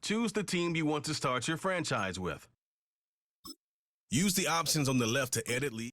Choose the team you want to start your franchise with. Use the options on the left to edit league.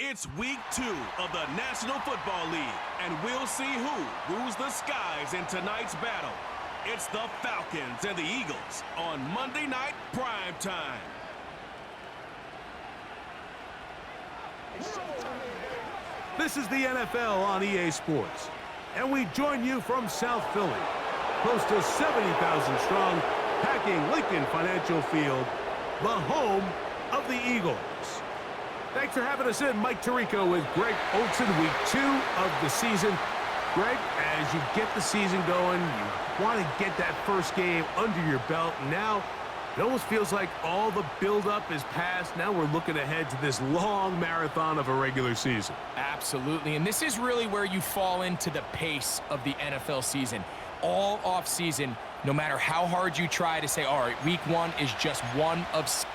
It's week 2 of the National Football League, and we'll see who rules the skies in tonight's battle. It's the Falcons and the Eagles on Monday Night Prime Time. This is the NFL on EA Sports, and we join you from South Philly, close to 70,000 strong, packing Lincoln Financial Field, the home of the Eagles. Thanks for having us in. Mike Tirico with Greg Olson, week 2 of the season. Greg, as you get the season going, you want to get that first game under your belt. Now, it almost feels like all the buildup is past. Now we're looking ahead to this long marathon of a regular season. Absolutely, and this is really where you fall into the pace of the NFL season. All off season, no matter how hard you try to say, all right, week 1 is just one of...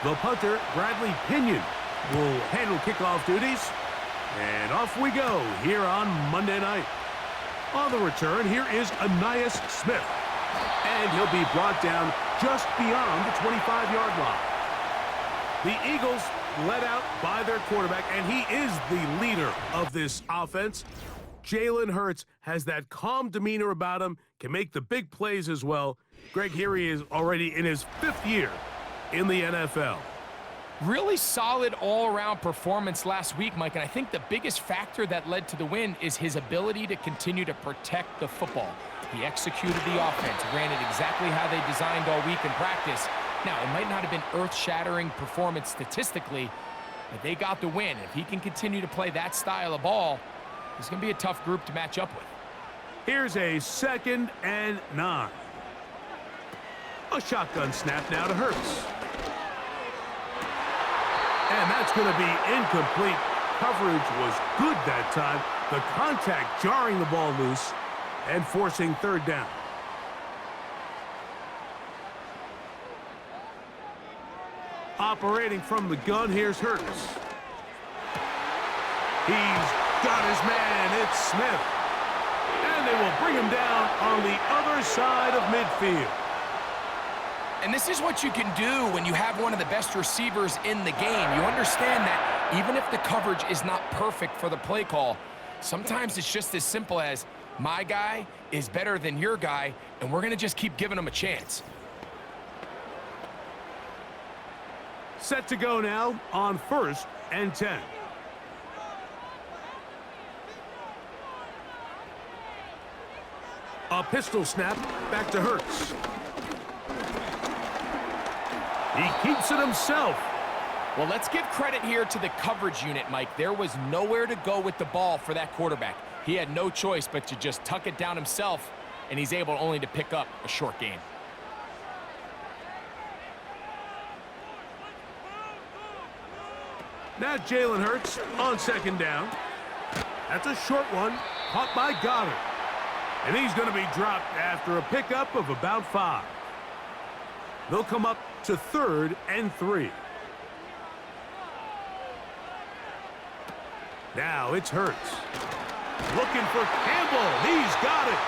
The punter, Bradley Pinion, will handle kickoff duties. And off we go here on Monday night. On the return, here is Ainias Smith. And he'll be brought down just beyond the 25-yard line. The Eagles led out by their quarterback, and he is the leader of this offense. Jalen Hurts has that calm demeanor about him, can make the big plays as well. Greg, here he is already in his 5th year in the NFL. Really solid all-around performance last week, Mike, and I think the biggest factor that led to the win is his ability to continue to protect the football. He executed the offense, ran it exactly how they designed all week in practice. Now, it might not have been earth-shattering performance statistically, but they got the win. If he can continue to play that style of ball, it's going to be a tough group to match up with. Here's a 2nd and 9. A shotgun snap now to Hurts. And that's going to be incomplete. Coverage was good that time. The contact jarring the ball loose and forcing 3rd down. Operating from the gun, here's Hurts. He's got his man. It's Smith. And they will bring him down on the other side of midfield. And this is what you can do when you have one of the best receivers in the game. You understand that even if the coverage is not perfect for the play call, sometimes it's just as simple as my guy is better than your guy, and we're going to just keep giving him a chance. Set to go now on 1st and 10. A pistol snap back to Hurts. He keeps it himself. Well, let's give credit here to the coverage unit, Mike. There was nowhere to go with the ball for that quarterback. He had no choice but to just tuck it down himself, and he's able only to pick up a short gain. Now Jalen Hurts on 2nd down. That's a short one, caught by Goddard. And he's going to be dropped after a pickup of about 5. They'll come up to 3rd and 3. Now it's Hurts. Looking for Campbell. He's got it.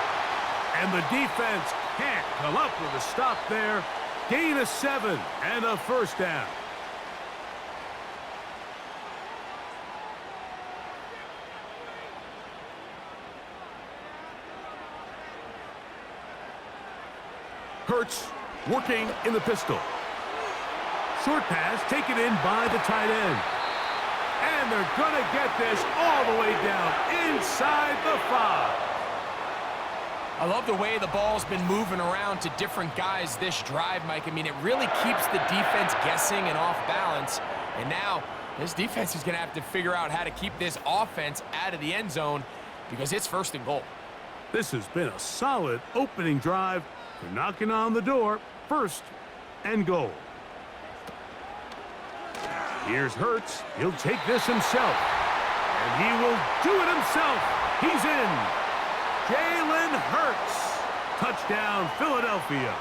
And the defense can't come up with a stop there. Gain of 7 and a 1st down. Hurts working in the pistol. Short pass taken in by the tight end. And they're going to get this all the way down inside the 5. I love the way the ball's been moving around to different guys this drive, Mike. I mean, it really keeps the defense guessing and off balance. And now this defense is going to have to figure out how to keep this offense out of the end zone because it's 1st and goal. This has been a solid opening drive. They're knocking on the door. 1st and goal. Here's Hurts. He'll take this himself. And he will do it himself. He's in. Jalen Hurts. Touchdown, Philadelphia.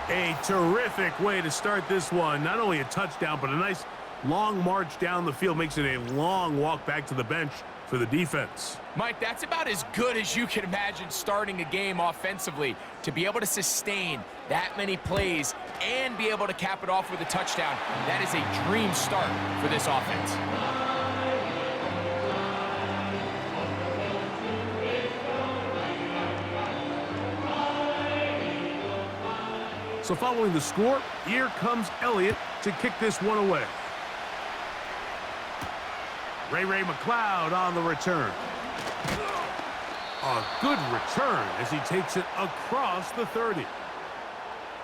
A terrific way to start this one. Not only a touchdown, but a nice long march down the field. Makes it a long walk back to the bench for the defense. Mike, that's about as good as you can imagine starting a game offensively. To be able to sustain that many plays and be able to cap it off with a touchdown, that is a dream start for this offense. So following the score, here comes Elliott to kick this one away. Ray McLeod on the return. A good return as he takes it across the 30.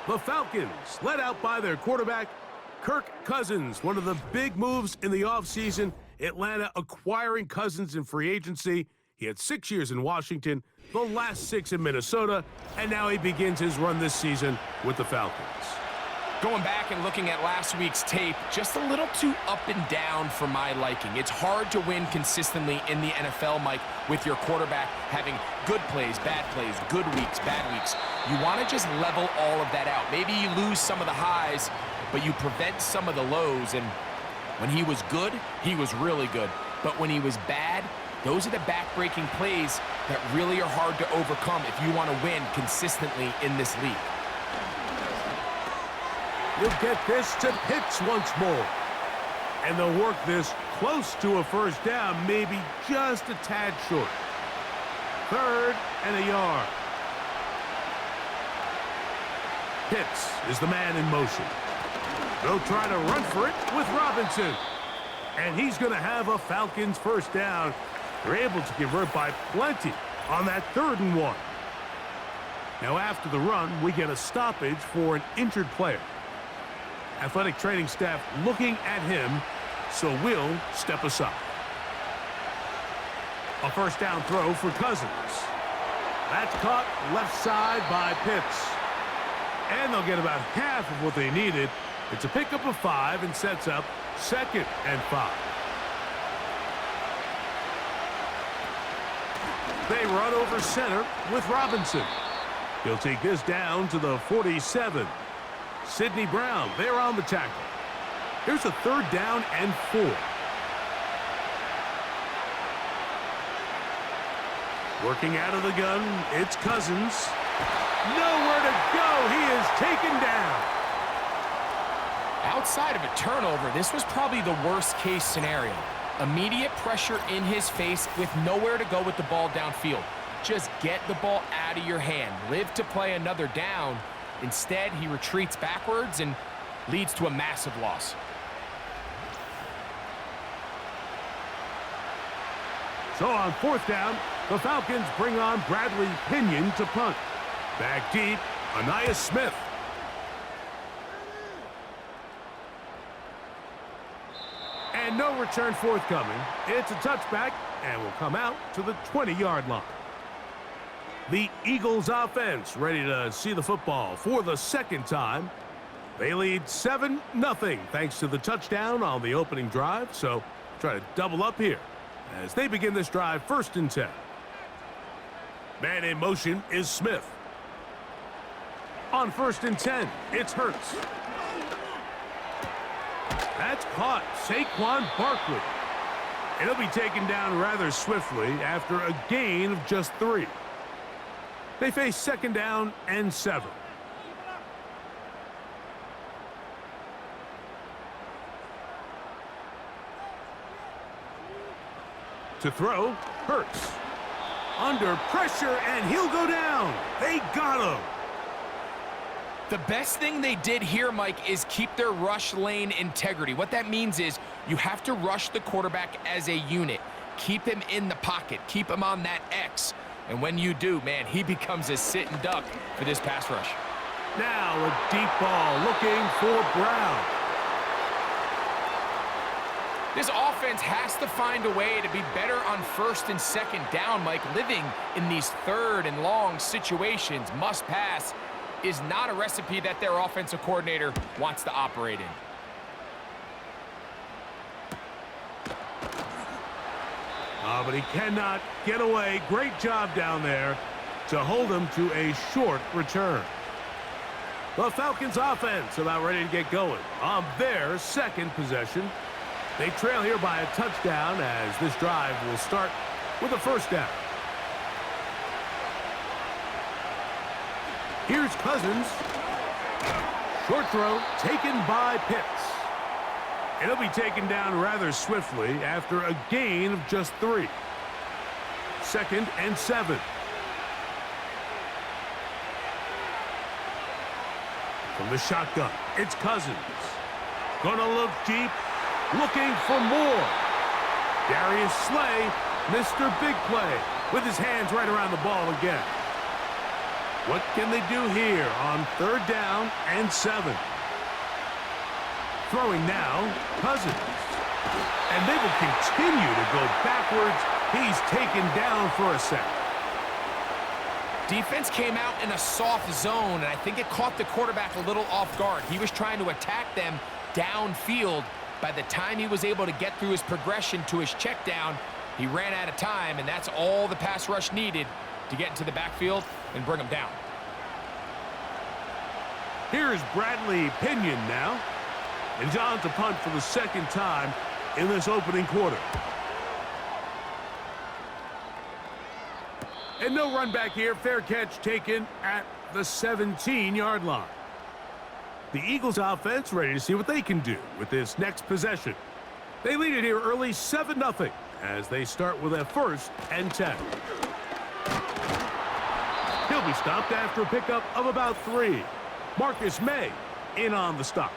The Falcons, led out by their quarterback, Kirk Cousins. One of the big moves in the offseason, Atlanta acquiring Cousins in free agency. He had 6 years in Washington, the last 6 in Minnesota, and now he begins his run this season with the Falcons. Going back and looking at last week's tape, just a little too up and down for my liking. It's hard to win consistently in the NFL, Mike, with your quarterback having good plays, good weeks, bad weeks. You want to just level all of that out. Maybe you lose some of the highs, but you prevent some of the lows. And when he was good, he was really good. But when he was bad, those are the back-breaking plays that really are hard to overcome if you want to win consistently in this league. You'll get this to Pitts once more. And they'll work this close to a first down, maybe just a tad short. 3rd and a yard. Pitts is the man in motion. They'll try to run for it with Robinson. And he's going to have a Falcons first down. They're able to convert by plenty on that 3rd and 1. Now after the run, we get a stoppage for an injured player. Athletic training staff looking at him, so we'll step aside. A first down throw for Cousins. That's caught left side by Pitts. And they'll get about half of what they needed. It's a pickup of 5 and sets up 2nd and 5. They run over center with Robinson. He'll take this down to the 47. Sidney Brown, they're on the tackle. Here's a 3rd down and 4. Working out of the gun, it's Cousins. Nowhere to go. He is taken down. Outside of a turnover, this was probably the worst-case scenario. Immediate pressure in his face with nowhere to go with the ball downfield. Just get the ball out of your hand. Live to play another down. Instead, he retreats backwards and leads to a massive loss. So on 4th down, the Falcons bring on Bradley Pinion to punt. Back deep, Anais Smith. And no return forthcoming. It's a touchback and will come out to the 20-yard line. The Eagles offense ready to see the football for the 2nd time. They lead 7-0 thanks to the touchdown on the opening drive. So try to double up here as they begin this drive 1st and 10. Man in motion is Smith. On 1st and 10, it's Hurts. That's caught. Saquon Barkley. And he'll be taken down rather swiftly after a gain of just 3. They face 2nd down and 7. To throw, Hurts. Under pressure, and he'll go down. They got him. The best thing they did here, Mike, is keep their rush lane integrity. What that means is you have to rush the quarterback as a unit. Keep him in the pocket. Keep him on that X. And when you do, man, he becomes a sit and duck for this pass rush. Now a deep ball looking for Brown. This offense has to find a way to be better on 1st and 2nd down, Mike. Living in these 3rd and long situations, must pass, is not a recipe that their offensive coordinator wants to operate in. But he cannot get away. Great job down there to hold him to a short return. The Falcons offense about ready to get going on their 2nd possession. They trail here by a touchdown as this drive will start with a first down. Here's Cousins. Short throw taken by Pitts. And he'll be taken down rather swiftly after a gain of just 3. 2nd and 7. From the shotgun, it's Cousins. Gonna look deep, looking for more. Darius Slay, Mr. Big Play, with his hands right around the ball again. What can they do here on 3rd down and 7? Throwing now, Cousins. And they will continue to go backwards. He's taken down for a sack. Defense came out in a soft zone, and I think it caught the quarterback a little off guard. He was trying to attack them downfield. By the time he was able to get through his progression to his check down, he ran out of time, and that's all the pass rush needed to get into the backfield and bring him down. Here's Bradley Pinion now. And he's on to punt for the 2nd time in this opening quarter. And no run back here. Fair catch taken at the 17-yard line. The Eagles offense ready to see what they can do with this next possession. They lead it here early 7-0 as they start with a 1st and 10. He'll be stopped after a pickup of about 3. Marcus May in on the stop.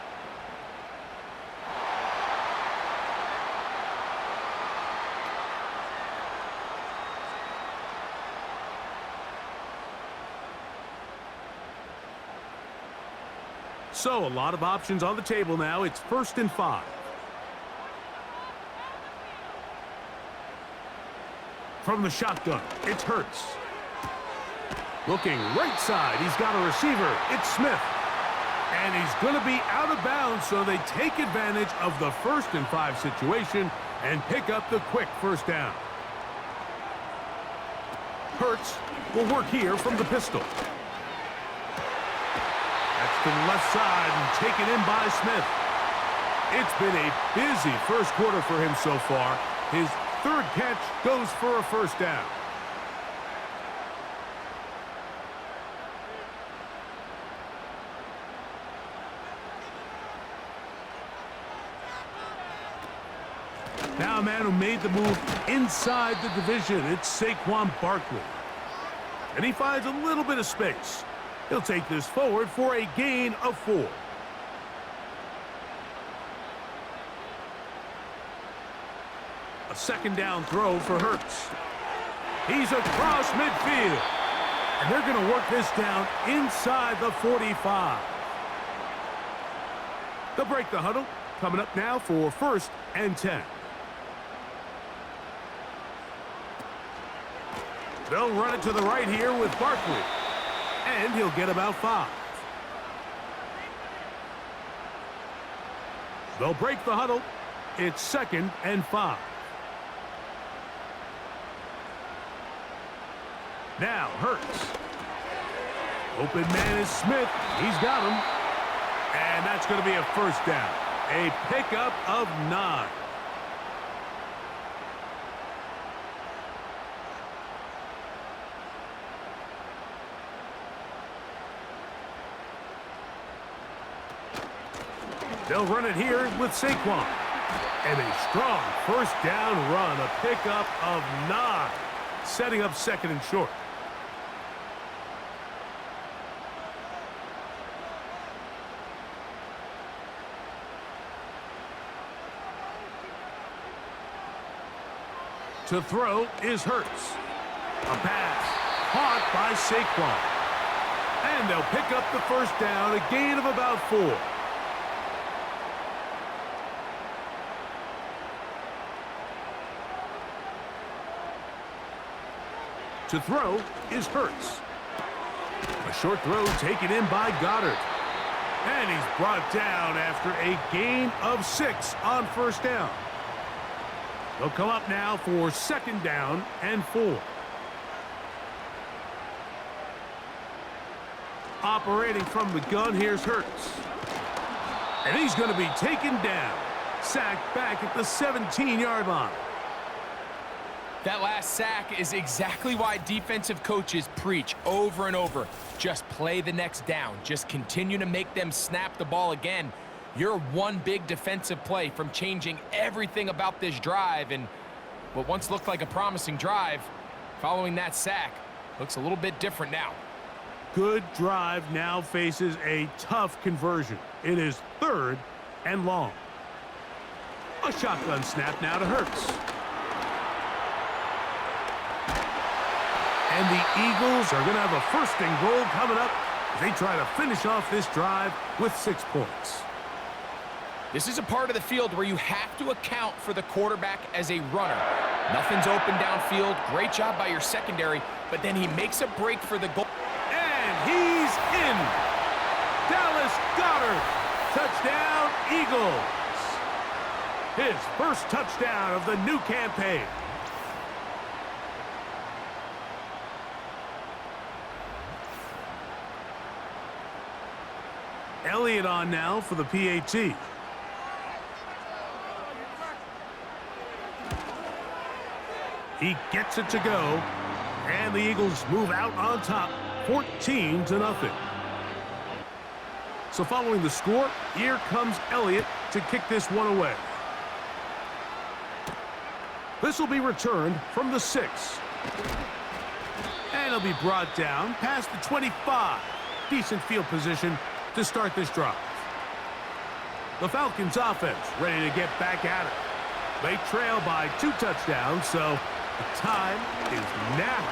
So, a lot of options on the table now. It's 1st and 5. From the shotgun, it's Hurts. Looking right side, he's got a receiver. It's Smith. And he's going to be out of bounds, so they take advantage of the 1st and 5 situation and pick up the quick 1st down. Hurts will work here from the pistol. To the left side and taken in by Smith. It's been a busy 1st quarter for him so far. His 3rd catch goes for a 1st down. Now a man who made the move inside the division. It's Saquon Barkley. And he finds a little bit of space. He'll take this forward for a gain of 4. A 2nd down throw for Hurts. He's across midfield. And they're going to work this down inside the 45. They'll break the huddle. Coming up now for 1st and 10. They'll run it to the right here with Barkley. And he'll get about 5. They'll break the huddle. It's 2nd and 5. Now Hurts. Open man is Smith. He's got him. And that's going to be a 1st down. A pickup of 9. They'll run it here with Saquon. And a strong 1st down run, a pickup of 9, setting up 2nd and short. To throw is Hurts. A pass caught by Saquon. And they'll pick up the 1st down, a gain of about 4. To throw is Hurts. A short throw taken in by Goddard. And he's brought down after a gain of 6 on 1st down. They'll come up now for 2nd down and 4. Operating from the gun, here's Hurts. And he's going to be taken down. Sacked back at the 17-yard line. That last sack is exactly why defensive coaches preach over and over. Just play the next down. Just continue to make them snap the ball again. You're one big defensive play from changing everything about this drive, and what once looked like a promising drive, following that sack, looks a little bit different now. Good drive now faces a tough conversion. It is 3rd and long. A shotgun snap now to Hurts. And the Eagles are going to have a 1st and goal coming up as they try to finish off this drive with 6 points. This is a part of the field where you have to account for the quarterback as a runner. Nothing's open downfield. Great job by your secondary, but then he makes a break for the goal. And he's in. Dallas Goedert. Touchdown, Eagles. His first touchdown of the new campaign. Elliott on now for the PAT. He gets it to go, and the Eagles move out on top, 14-0. So following the score, here comes Elliott to kick this one away. This will be returned from the 6. And it'll be brought down past the 25. Decent field position to start this drive. The Falcons offense ready to get back at it. They trail by 2 touchdowns, so the time is now.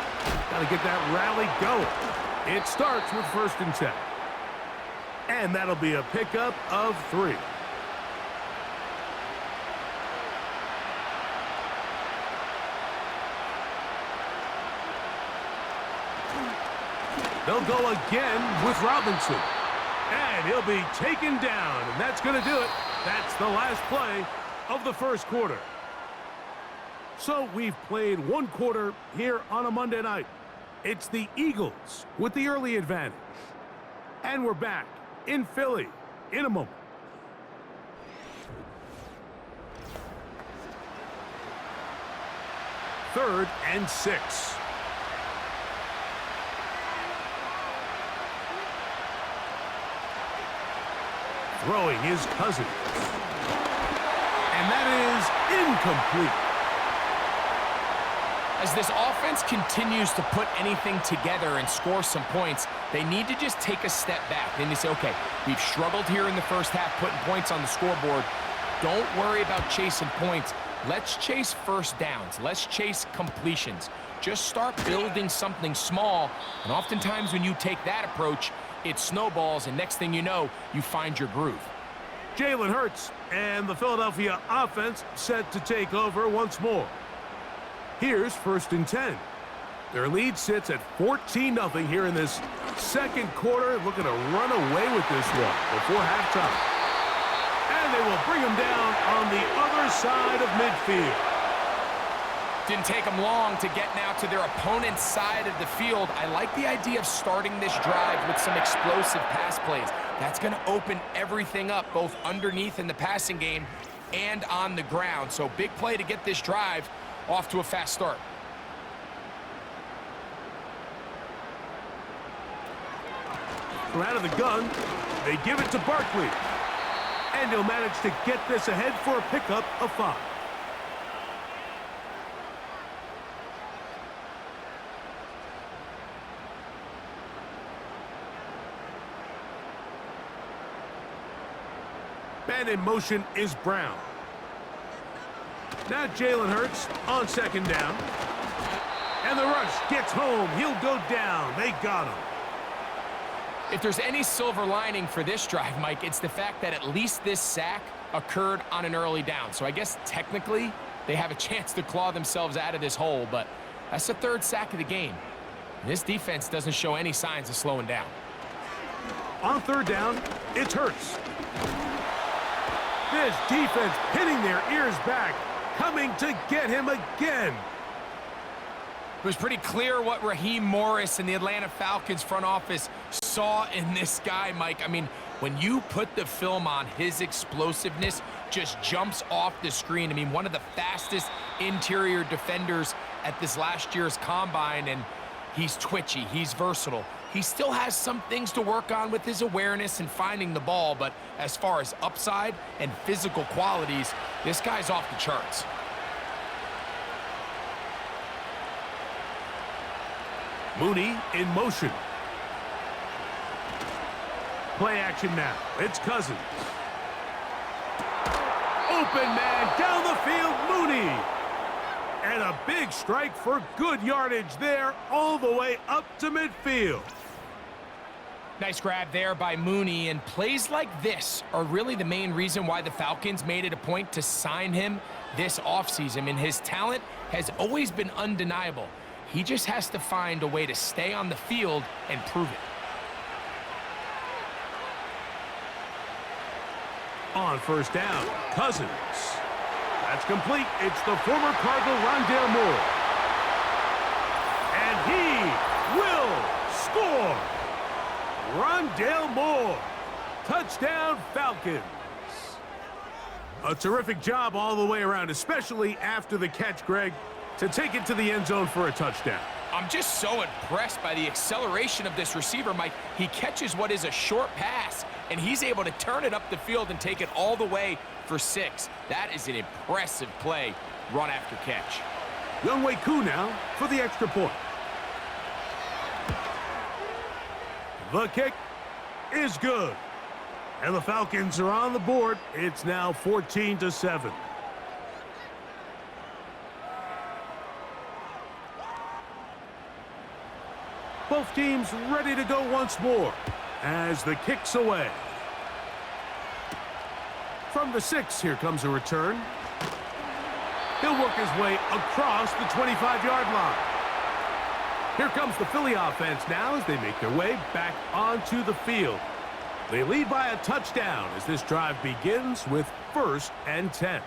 Got to get that rally going. It starts with 1st and 10. And that'll be a pickup of 3. They'll go again with Robinson. And he'll be taken down, and that's going to do it. That's the last play of the 1st quarter. So we've played 1 quarter here on a Monday night. It's the Eagles with the early advantage. And we're back in Philly in a moment. Third and 6. Throwing his cousin. And that is incomplete. As this offense continues to put anything together and score some points, they need to just take a step back. Then they say, okay, we've struggled here in the first half putting points on the scoreboard. Don't worry about chasing points. Let's chase 1st downs. Let's chase completions. Just start building something small, and oftentimes when you take that approach, it snowballs, and next thing you know, you find your groove. Jalen Hurts and the Philadelphia offense set to take over once more. Here's 1st and 10. Their lead sits at 14-0 here in this 2nd quarter. Looking to run away with this one before halftime. And they will bring him down on the other side of midfield. Didn't take them long to get now to their opponent's side of the field. I like the idea of starting this drive with some explosive pass plays. That's going to open everything up, both underneath in the passing game and on the ground. So big play to get this drive off to a fast start. From out of the gun, they give it to Barkley. And he'll manage to get this ahead for a pickup of 5. Man in motion is Brown. Now Jalen Hurts on 2nd down. And the rush gets home. He'll go down. They got him. If there's any silver lining for this drive, Mike, it's the fact that at least this sack occurred on an early down. So I guess technically they have a chance to claw themselves out of this hole, but that's the 3rd sack of the game. This defense doesn't show any signs of slowing down. On 3rd down, it's Hurts. This defense pinning their ears back, coming to get him again. It was pretty clear what Raheem Morris and the Atlanta Falcons front office saw in this guy, Mike. I mean, when you put the film on his explosiveness, just jumps off the screen. I mean, one of the fastest interior defenders at this last year's combine, and he's twitchy, he's versatile. He still has some things to work on with his awareness and finding the ball, but as far as upside and physical qualities, this guy's off the charts. Mooney in motion. Play action now. It's Cousins. Open man down the field, Mooney. And a big strike for good yardage there all the way up to midfield. Nice grab there by Mooney, and plays like this are really the main reason why the Falcons made it a point to sign him this offseason. I mean, his talent has always been undeniable. He just has to find a way to stay on the field and prove it. On first down, Cousins. That's complete. It's the former Cardinal Rondale Moore. And he will score. Rondale Moore. Touchdown, Falcons. A terrific job all the way around, especially after the catch, Greg, to take it to the end zone for a touchdown. I'm just so impressed by the acceleration of this receiver, Mike. He catches what is a short pass, and he's able to turn it up the field and take it all the way for 6. That is an impressive play, run after catch. Younghoe Koo now for the extra point. The kick is good. And the Falcons are on the board. It's now 14-7. Both teams ready to go once more as the kick's away. From the 6, here comes a return. He'll work his way across the 25-yard line. Here comes the Philly offense now as they make their way back onto the field. They lead by a touchdown as this drive begins with 1st and 10.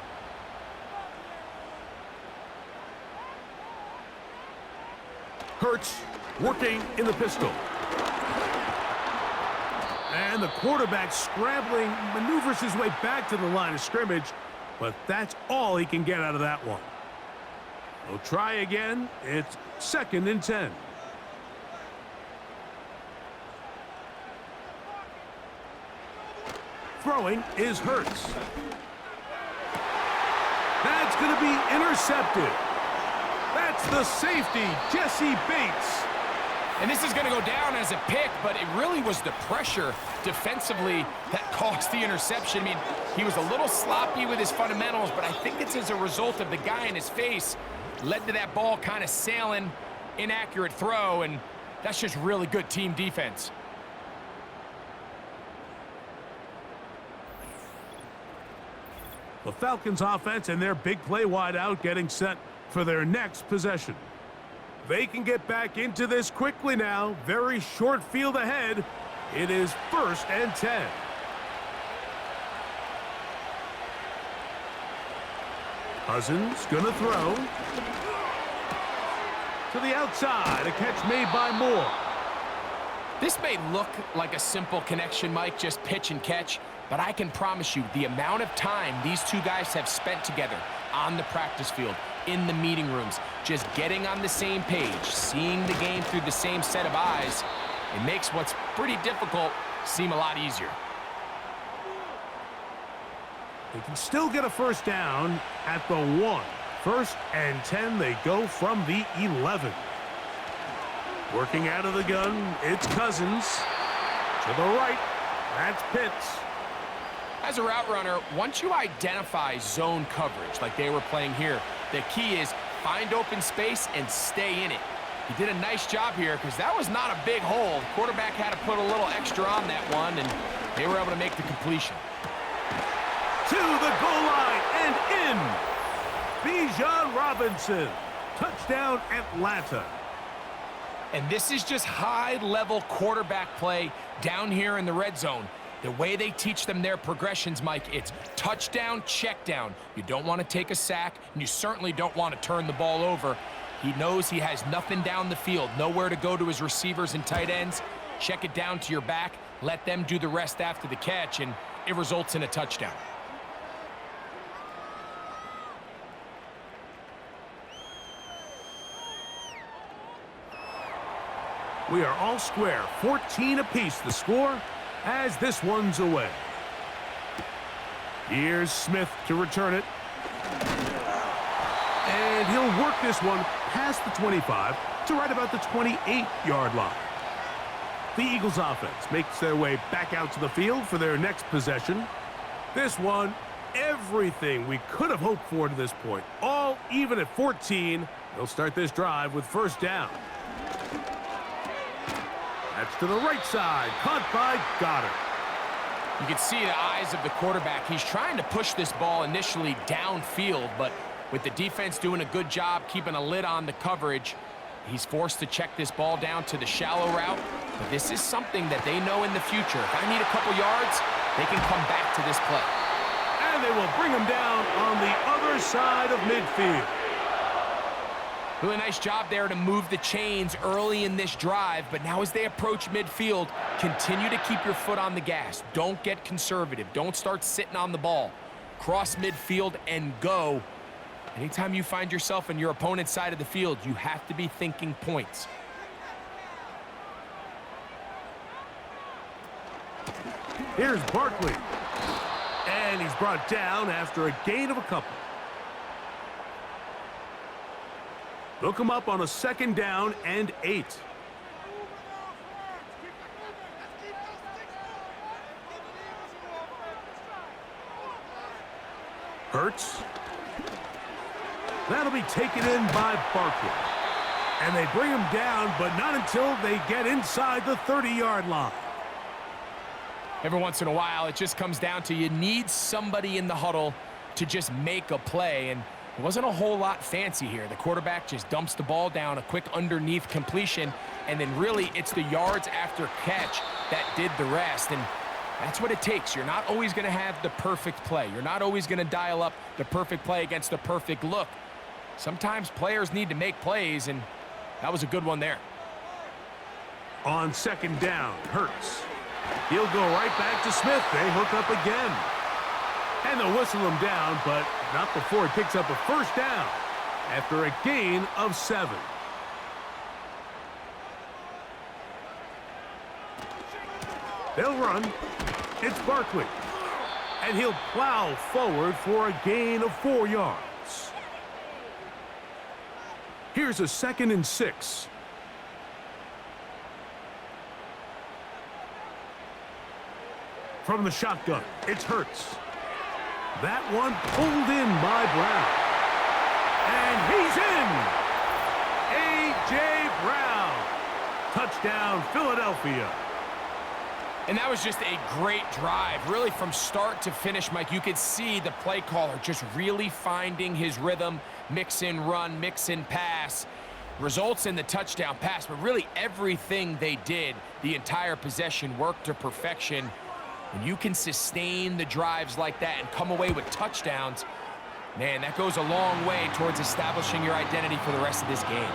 Hurts working in the pistol. And the quarterback scrambling, maneuvers his way back to the line of scrimmage, but that's all he can get out of that one. He'll try again. It's 2nd and 10. Throwing is Hurts. That's going to be intercepted. That's the safety, Jesse Bates. And this is going to go down as a pick, but it really was the pressure defensively that caused the interception. I mean, he was a little sloppy with his fundamentals, but I think it's as a result of the guy in his face led to that ball kind of sailing, inaccurate throw, and that's just really good team defense. The Falcons offense and their big play wide out getting set for their next possession. They can get back into this quickly now. Very short field ahead. It is 1st and 10. Cousins gonna throw. To the outside, a catch made by Moore. This may look like a simple connection, Mike, just pitch and catch, but I can promise you the amount of time these two guys have spent together on the practice field, in the meeting rooms, just getting on the same page, seeing the game through the same set of eyes, it makes what's pretty difficult seem a lot easier. They can still get a first down at the 1. 1st and 10, they go from the 11. Working out of the gun, it's Cousins. To the right, that's Pitts. As a route runner, once you identify zone coverage like they were playing here, the key is find open space and stay in it. He did a nice job here because that was not a big hole. The quarterback had to put a little extra on that one, and they were able to make the completion. To the goal line and in. Bijan Robinson. Touchdown, Atlanta. And this is just high-level quarterback play down here in the red zone. The way they teach them their progressions, Mike, it's touchdown, check down. You don't want to take a sack, and you certainly don't want to turn the ball over. He knows he has nothing down the field, nowhere to go to his receivers and tight ends. Check it down to your back, let them do the rest after the catch, and it results in a touchdown. We are all square, 14 apiece the score as this one's away. Here's Smith to return it. And he'll work this one past the 25 to right about the 28-yard line. The Eagles offense makes their way back out to the field for their next possession. This one, everything we could have hoped for to this point. All even at 14. They'll start this drive with first down. That's to the right side, caught by Goddard. You can see the eyes of the quarterback. He's trying to push this ball initially downfield, but with the defense doing a good job keeping a lid on the coverage, he's forced to check this ball down to the shallow route. But this is something that they know in the future. If I need a couple yards, they can come back to this play. And they will bring him down on the other side of midfield. Really nice job there to move the chains early in this drive, but now as they approach midfield, continue to keep your foot on the gas. Don't get conservative. Don't start sitting on the ball. Cross midfield and go. Anytime you find yourself on your opponent's side of the field, you have to be thinking points. Here's Barkley. And he's brought down after a gain of a couple. They'll come up on a 2nd down and 8. Hurts. That'll be taken in by Barkley. And they bring him down, but not until they get inside the 30-yard line. Every once in a while, it just comes down to you need somebody in the huddle to just make a play, and it wasn't a whole lot fancy here. The quarterback just dumps the ball down, a quick underneath completion, and then really it's the yards after catch that did the rest, and that's what it takes. You're not always going to have the perfect play. You're not always going to dial up the perfect play against the perfect look. Sometimes players need to make plays, and that was a good one there. On 2nd down, Hurts. He'll go right back to Smith. They hook up again. And they'll whistle him down, but not before he picks up a first down after a gain of 7. They'll run. It's Barkley. And he'll plow forward for a gain of 4 yards. Here's a 2nd and 6. From the shotgun, it's Hurts. That one pulled in by Brown. And he's in! A.J. Brown. Touchdown, Philadelphia. And that was just a great drive. Really from start to finish, Mike, you could see the play caller just really finding his rhythm. Mix in run, mix in pass. Results in the touchdown pass, but really everything they did, the entire possession worked to perfection. When you can sustain the drives like that and come away with touchdowns, man, that goes a long way towards establishing your identity for the rest of this game.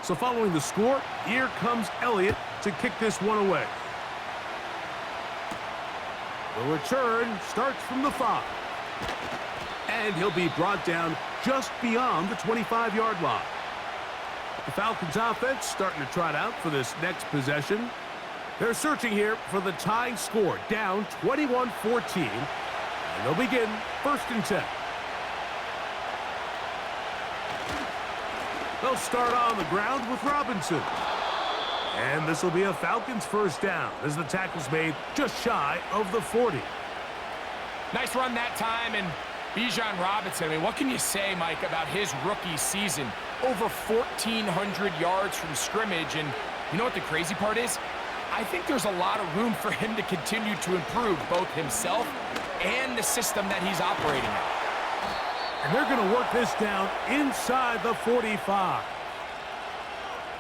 So following the score, here comes Elliott to kick this one away. The return starts from the 5. And he'll be brought down just beyond the 25-yard line. The Falcons offense starting to trot out for this next possession. They're searching here for the tying score, down 21-14. And they'll begin 1st and 10. They'll start on the ground with Robinson. And this will be a Falcons first down as the tackle's made just shy of the 40. Nice run that time, and Bijan Robinson, I mean, what can you say, Mike, about his rookie season? Over 1,400 yards from scrimmage, and you know what the crazy part is? I think there's a lot of room for him to continue to improve both himself and the system that he's operating in. And they're going to work this down inside the 45.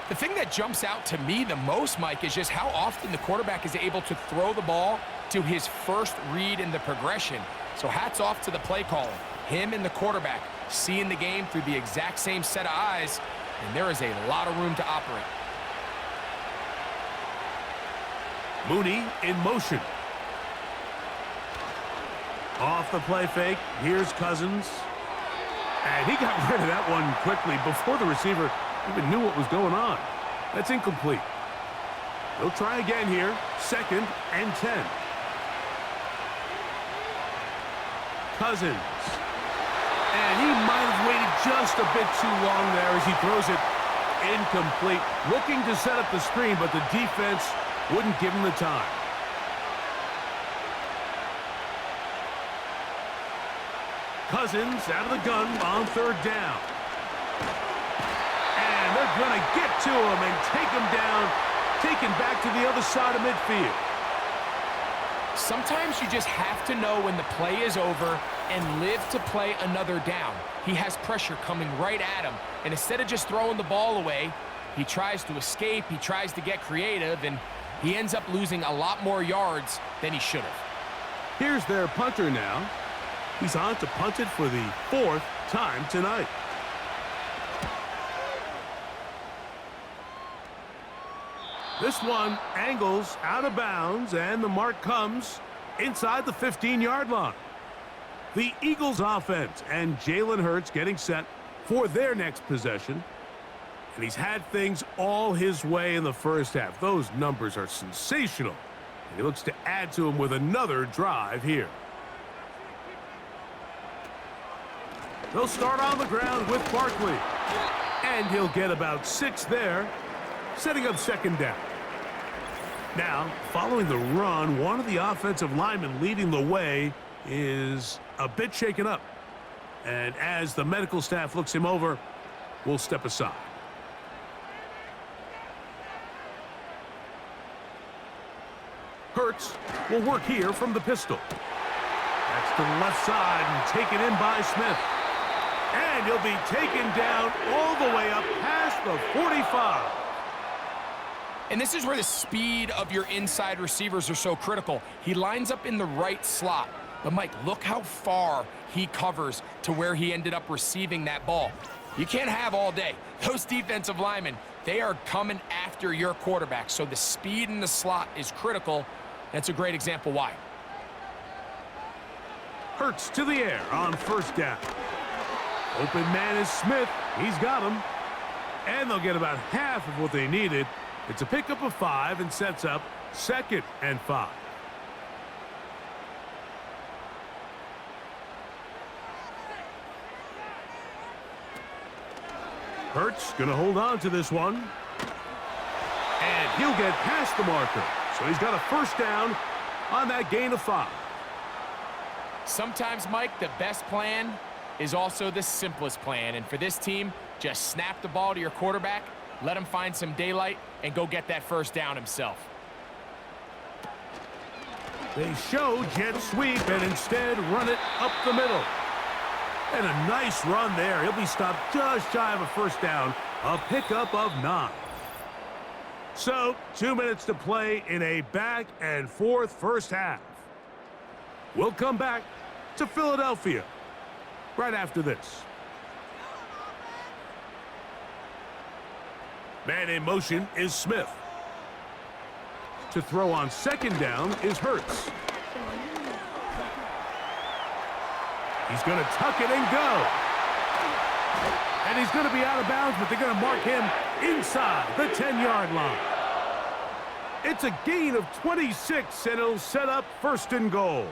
The thing that jumps out to me the most, Mike, is just how often the quarterback is able to throw the ball to his first read in the progression. So hats off to the play caller. Him and the quarterback seeing the game through the exact same set of eyes, and there is a lot of room to operate. Mooney in motion. Off the play fake, here's Cousins. And he got rid of that one quickly before the receiver Even knew what was going on. That's incomplete. They'll try again here. 2nd and 10. Cousins. And he might have waited just a bit too long there as he throws it incomplete. Looking to set up the screen, but the defense wouldn't give him the time. Cousins out of the gun on 3rd down. And they're going to get to him and take him down, taken back to the other side of midfield. Sometimes you just have to know when the play is over and live to play another down. He has pressure coming right at him, and instead of just throwing the ball away, he tries to escape, he tries to get creative, and he ends up losing a lot more yards than he should have. Here's their punter now. He's on to punt it for the 4th time tonight. This one angles out of bounds, and the mark comes inside the 15-yard line. The Eagles offense and Jalen Hurts getting set for their next possession. And he's had things all his way in the first half. Those numbers are sensational. And he looks to add to them with another drive here. They'll start on the ground with Barkley. And he'll get about 6 there, setting up 2nd down. Now, following the run, one of the offensive linemen leading the way is a bit shaken up. And as the medical staff looks him over, we'll step aside. Hurts will work here from the pistol. That's to the left side and taken in by Smith. And he'll be taken down all the way up past the 45. And this is where the speed of your inside receivers are so critical. He lines up in the right slot. But, Mike, look how far he covers to where he ended up receiving that ball. You can't have all day. Those defensive linemen, they are coming after your quarterback. So the speed in the slot is critical. That's a great example why. Hurts to the air on 1st down. Open man is Smith. He's got him. And they'll get about half of what they needed. It's a pickup of 5 and sets up 2nd and 5. Hurts going to hold on to this one. And he'll get past the marker. So he's got a 1st down on that gain of 5. Sometimes, Mike, the best plan is also the simplest plan. And for this team, just snap the ball to your quarterback, let him find some daylight, and go get that 1st down himself. They show jet sweep and instead run it up the middle. And a nice run there. He'll be stopped just shy of a 1st down. A pickup of 9. So, 2 minutes to play in a back and forth first half. We'll come back to Philadelphia right after this. Man in motion is Smith. To throw on 2nd down is Hurts. He's going to tuck it and go. And he's going to be out of bounds, but they're going to mark him inside the 10-yard line. It's a gain of 26, and it'll set up 1st and goal.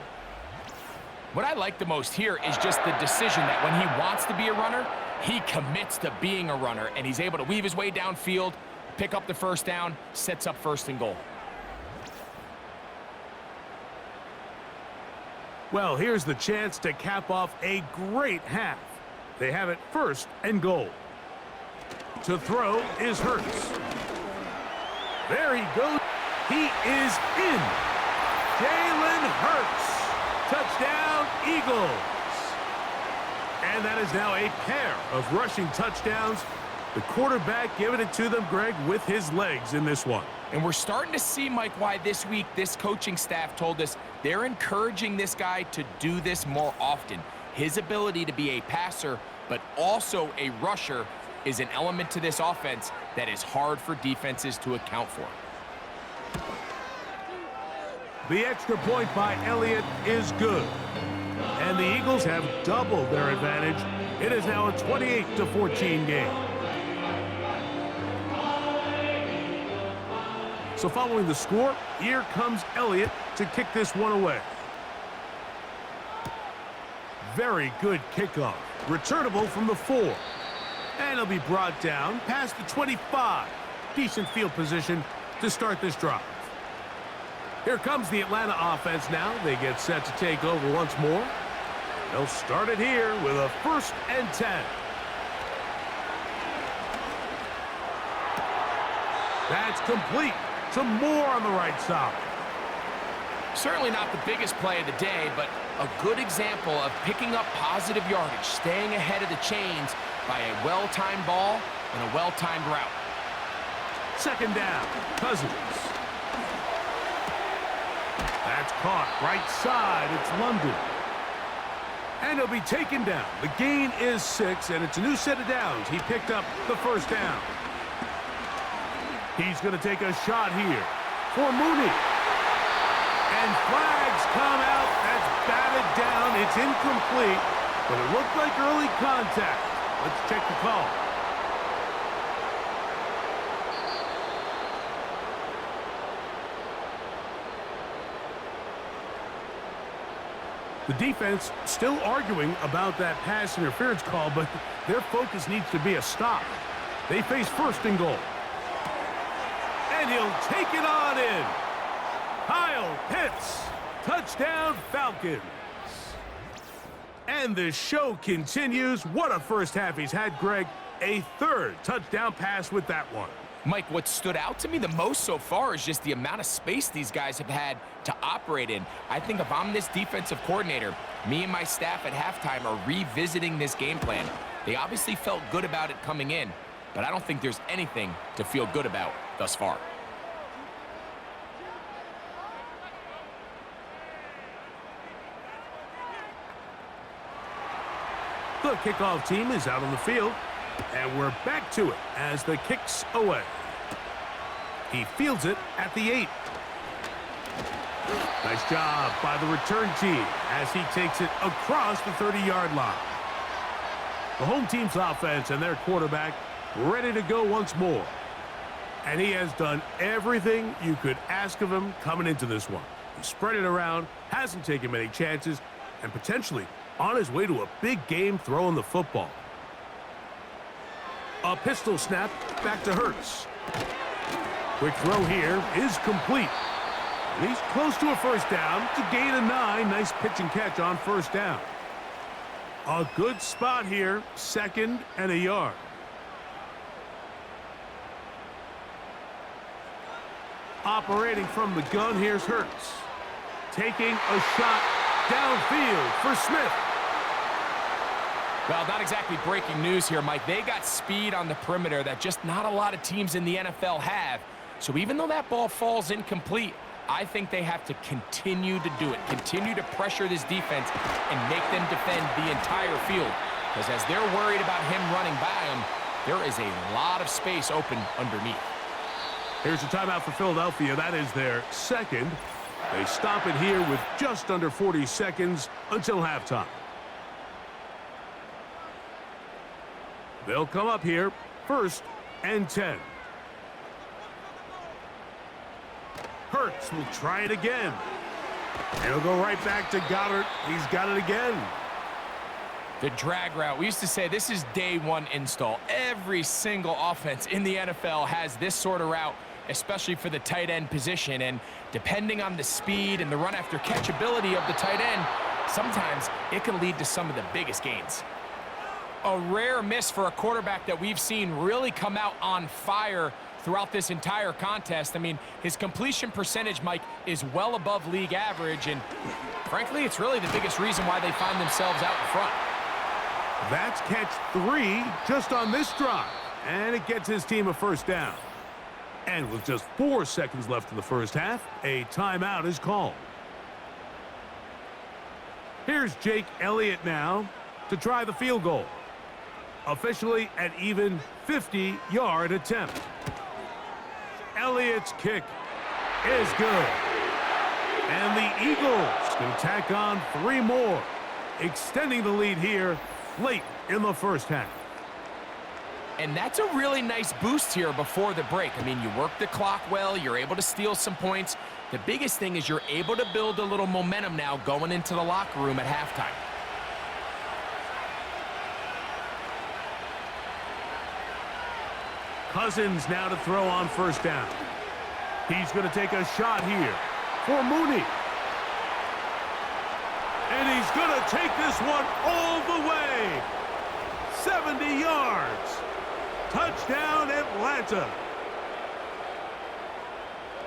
What I like the most here is just the decision that when he wants to be a runner, he commits to being a runner, and he's able to weave his way downfield, pick up the 1st down, sets up 1st and goal. Well, here's the chance to cap off a great half. They have it 1st and goal. To throw is Hurts. There he goes. He is in. Jalen Hurts. Touchdown, Eagles. And that is now a pair of rushing touchdowns. The quarterback giving it to them, Greg, with his legs in this one. And we're starting to see, Mike, why this week this coaching staff told us they're encouraging this guy to do this more often. His ability to be a passer, but also a rusher, is an element to this offense that is hard for defenses to account for. The extra point by Elliott is good. And the Eagles have doubled their advantage. It is now a 28-14 game. So following the score, here comes Elliott to kick this one away. Very good kickoff. Returnable from the 4. And it'll be brought down past the 25. Decent field position to start this drive. Here comes the Atlanta offense now. They get set to take over once more. They'll start it here with a 1st and 10. That's complete. Some more on the right side. Certainly not the biggest play of the day, but a good example of picking up positive yardage, staying ahead of the chains by a well-timed ball and a well-timed route. 2nd down, Cousins. That's caught right side. It's London. And he'll be taken down. The gain is 6, and it's a new set of downs. He picked up the 1st down. He's going to take a shot here for Mooney. And flags come out. That's batted down. It's incomplete, but it looked like early contact. Let's check the call. The defense still arguing about that pass interference call, but their focus needs to be a stop. They face 1st and goal. And he'll take it on in. Kyle Pitts. Touchdown, Falcons. And the show continues. What a first half he's had, Greg. A 3rd touchdown pass with that one. Mike, what stood out to me the most so far is just the amount of space these guys have had to operate in. I think if I'm this defensive coordinator, me and my staff at halftime are revisiting this game plan. They obviously felt good about it coming in, but I don't think there's anything to feel good about thus far. The kickoff team is out on the field, and we're back to it as the kick's away. He fields it at the 8. Nice job by the return team as he takes it across the 30-yard line. The home team's offense and their quarterback ready to go once more. And he has done everything you could ask of him coming into this one. He spread it around, hasn't taken many chances, and potentially on his way to a big game throwing the football. A pistol snap back to Hurts. Quick throw here is complete. And he's close to a 1st down to gain a 9. Nice pitch and catch on 1st down. A good spot here, 2nd and a yard. Operating from the gun, here's Hurts. Taking a shot downfield for Smith. Well, not exactly breaking news here, Mike. They got speed on the perimeter that just not a lot of teams in the NFL have. So even though that ball falls incomplete, I think they have to continue to do it, continue to pressure this defense and make them defend the entire field. Because as they're worried about him running by them, there is a lot of space open underneath. Here's a timeout for Philadelphia. That is their 2nd. They stop it here with just under 40 seconds until halftime. They'll come up here, 1st and 10. Hurts will try it again. It'll go right back to Goddard. He's got it again. The drag route. We used to say this is day 1 install. Every single offense in the NFL has this sort of route, especially for the tight end position. And depending on the speed and the run after catch ability of the tight end, sometimes it can lead to some of the biggest gains. A rare miss for a quarterback that we've seen really come out on fire throughout this entire contest. I mean, his completion percentage, Mike, is well above league average, and frankly, it's really the biggest reason why they find themselves out in front. That's catch 3 just on this drive, and it gets his team a 1st down. And with just 4 seconds left in the 1st half, a timeout is called. Here's Jake Elliott now to try the field goal. Officially an even 50-yard attempt. Elliott's kick is good. And the Eagles can tack on 3 more, extending the lead here late in the 1st half. And that's a really nice boost here before the break. I mean, you work the clock well, you're able to steal some points. The biggest thing is you're able to build a little momentum now going into the locker room at halftime. Cousins now to throw on first down. He's going to take a shot here for Mooney. And he's going to take this one all the way. 70 yards. Touchdown, Atlanta.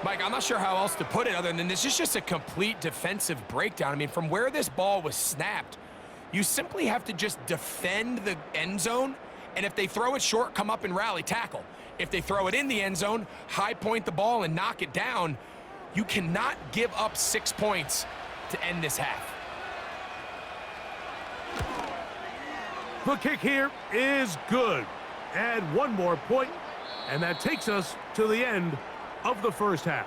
Mike, I'm not sure how else to put it other than this is just a complete defensive breakdown. I mean, from where this ball was snapped, you simply have to just defend the end zone, and if they throw it short, come up and rally tackle. If they throw it in the end zone, high point the ball and knock it down. You cannot give up 6 points to end this half. The kick here is good. Add one more point, and that takes us to the end of the first half.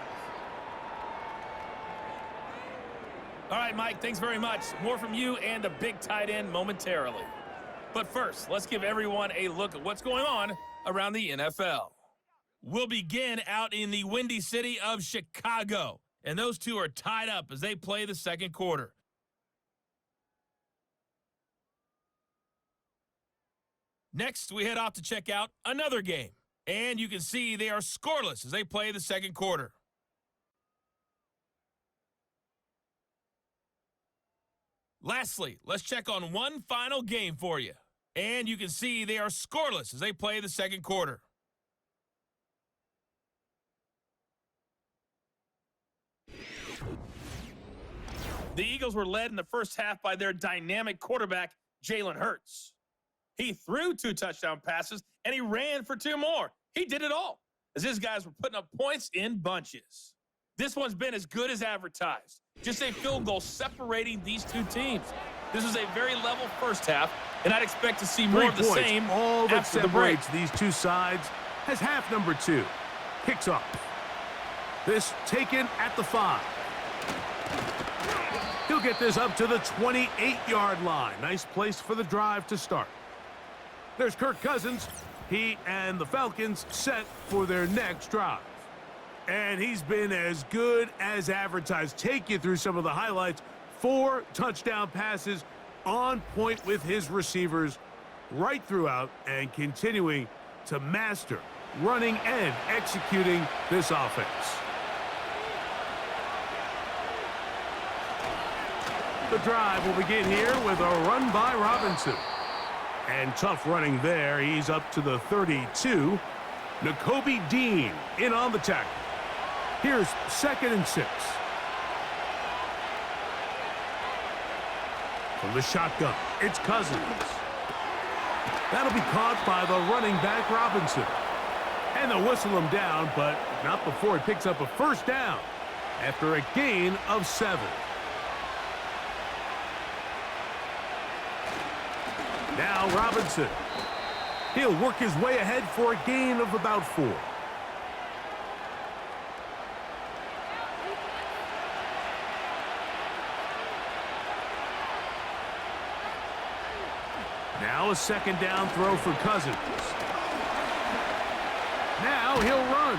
All right, Mike, thanks very much. More from you and a big tight end momentarily. But first, let's give everyone a look at what's going on around the NFL. We'll begin out in the windy city of Chicago, and those two are tied up as they play the second quarter. Next, we head off to check out another game, and you can see they are scoreless as they play the second quarter. Lastly, let's check on one final game for you. And you can see they are scoreless as they play the second quarter. The Eagles were led in the first half by their dynamic quarterback, Jalen Hurts. He threw 2 touchdown passes, and he ran for 2 more. He did it all, as his guys were putting up points in bunches. This one's been as good as advertised. Just a field goal separating these two teams. This was a very level first half, and I'd expect to see more of the same all that after the break. separates these two sides has half number 2. Kicks off. This taken at the 5. He'll get this up to the 28-yard line. Nice place for the drive to start. There's Kirk Cousins. He and the Falcons set for their next drive. And he's been as good as advertised. Take you through some of the highlights. 4 touchdown passes on point with his receivers right throughout and continuing to master running and executing this offense. The drive will begin here with a run by Robinson. And tough running there. He's up to the 32. Nakobe Dean in on the tackle. Here's 2nd and 6. From the shotgun, it's Cousins. That'll be caught by the running back, Robinson. And they'll whistle him down, but not before he picks up a first down after a gain of 7. Now Robinson. He'll work his way ahead for a gain of about 4. Now a 2nd down throw for Cousins. Now he'll run.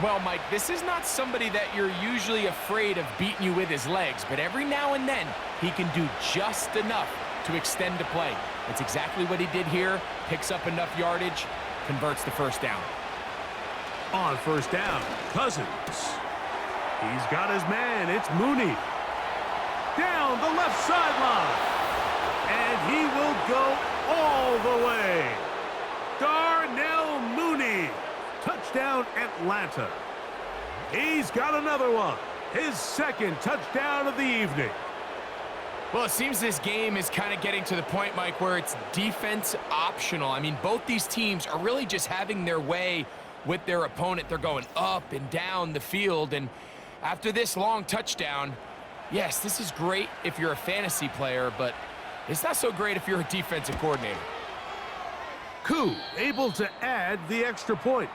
Well, Mike, this is not somebody that you're usually afraid of beating you with his legs, but every now and then he can do just enough to extend the play. That's exactly what he did here. Picks up enough yardage, converts the first down. On first down, Cousins. He's got his man. It's Mooney. Down the left sideline. And he will go all the way. Darnell Mooney. Touchdown, Atlanta. He's got another one. His 2nd touchdown of the evening. Well, it seems this game is kind of getting to the point, Mike, where it's defense optional. I mean, both these teams are really just having their way with their opponent. They're going up and down the field, and after this long touchdown, yes, this is great if you're a fantasy player, but it's not so great if you're a defensive coordinator. Koo able to add the extra point.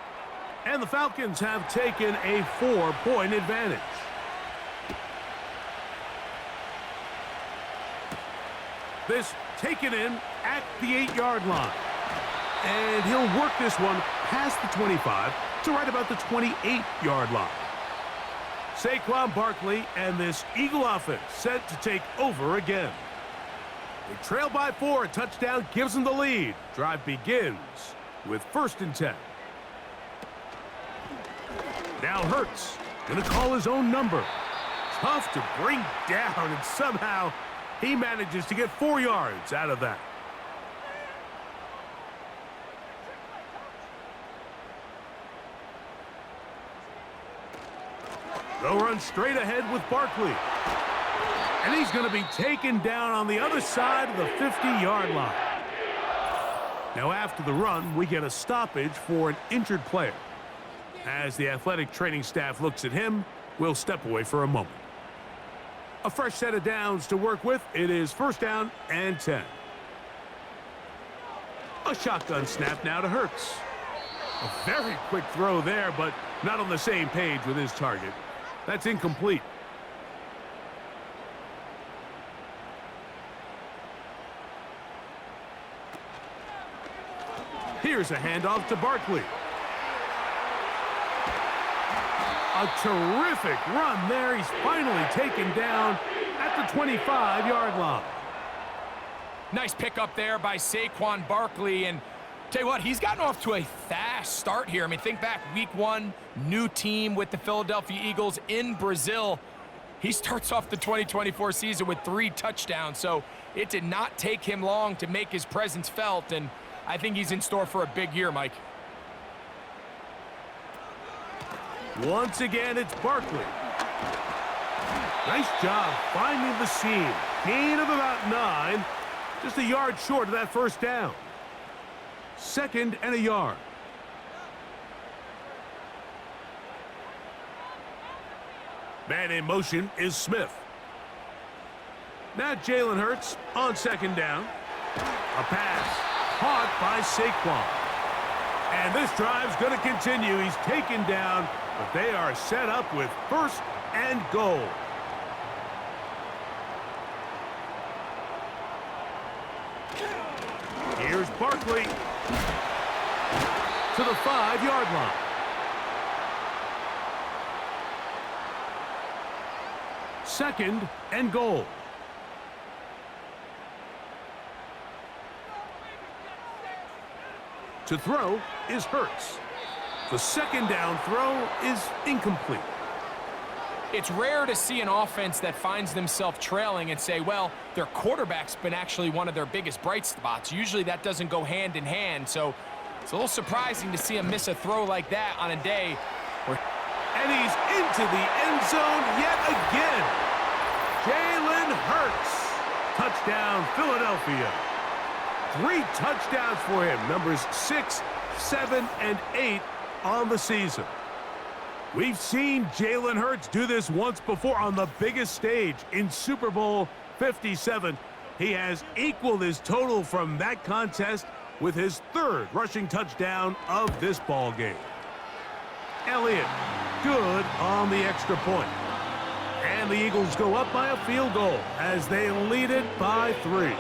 And the Falcons have taken a 4-point advantage. This taken in at the 8-yard line. And he'll work this one past the 25 to right about the 28-yard line. Saquon Barkley and this Eagle offense set to take over again. They trail by 4. A touchdown gives them the lead. Drive begins with 1st and 10. Now Hurts going to call his own number. Tough to bring down, and somehow he manages to get 4 yards out of that. They'll run straight ahead with Barkley. And he's going to be taken down on the other side of the 50-yard line. Now after the run, we get a stoppage for an injured player. As the athletic training staff looks at him, we'll step away for a moment. A fresh set of downs to work with. It is 1st down and 10. A shotgun snap now to Hurts. A very quick throw there, but not on the same page with his target. That's incomplete. Here's a handoff to Barkley. A terrific run there. He's finally taken down at the 25-yard line. Nice pickup there by Saquon Barkley. And tell you what, he's gotten off to a fast start here. I mean, think back, week 1, new team with the Philadelphia Eagles in Brazil. He starts off the 2024 season with 3 touchdowns, so it did not take him long to make his presence felt, and I think he's in store for a big year, Mike. Once again, it's Barkley. Nice job finding the seam. Gain of about 9, just a yard short of that 1st down. 2nd and a yard. Man in motion is Smith. Now Jalen Hurts on 2nd down. A pass caught by Saquon. And this drive's going to continue. He's taken down, but they are set up with 1st and goal. Here's Barkley to the 5-yard line. Second and goal. To throw is Hurts. The 2nd down throw is incomplete. It's rare to see an offense that finds themselves trailing and say, well, their quarterback's been actually one of their biggest bright spots. Usually that doesn't go hand in hand, so it's a little surprising to see him miss a throw like that on a day where... And he's into the end zone yet again. Jalen Hurts. Touchdown, Philadelphia. 3 touchdowns for him. Numbers 6, 7, and 8 on the season. We've seen Jalen Hurts do this once before on the biggest stage in Super Bowl 57. He has equaled his total from that contest with his 3rd rushing touchdown of this ball game. Elliott, good on the extra point. And the Eagles go up by a field goal as they lead it by 3.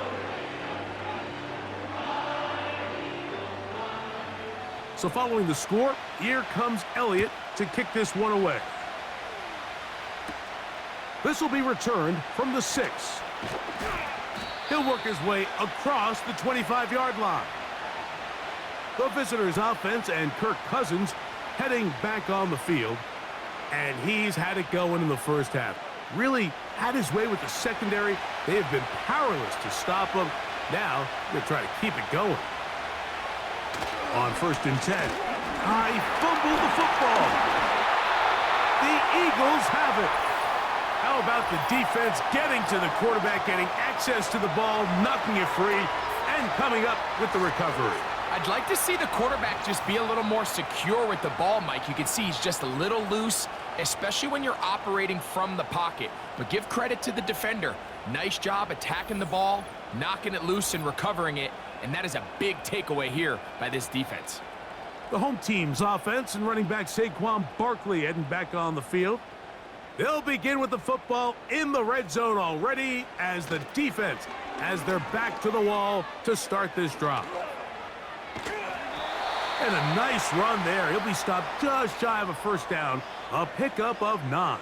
So following the score, here comes Elliott to kick this one away. This will be returned from the 6. He'll work his way across the 25-yard line. The visitors' offense and Kirk Cousins heading back on the field. And he's had it going in the 1st half. Really had his way with the secondary. They have been powerless to stop him. Now they'll try to keep it going. On 1st and 10. He fumbled the football. The Eagles have it. How about the defense getting to the quarterback, getting access to the ball, knocking it free, and coming up with the recovery? I'd like to see the quarterback just be a little more secure with the ball, Mike. You can see he's just a little loose, especially when you're operating from the pocket. But give credit to the defender. Nice job attacking the ball, knocking it loose and recovering it. And that is a big takeaway here by this defense. The home team's offense and running back Saquon Barkley heading back on the field. They'll begin with the football in the red zone already as the defense as they're back to the wall to start this drive. And a nice run there. He'll be stopped just shy of a first down. A pickup of 9.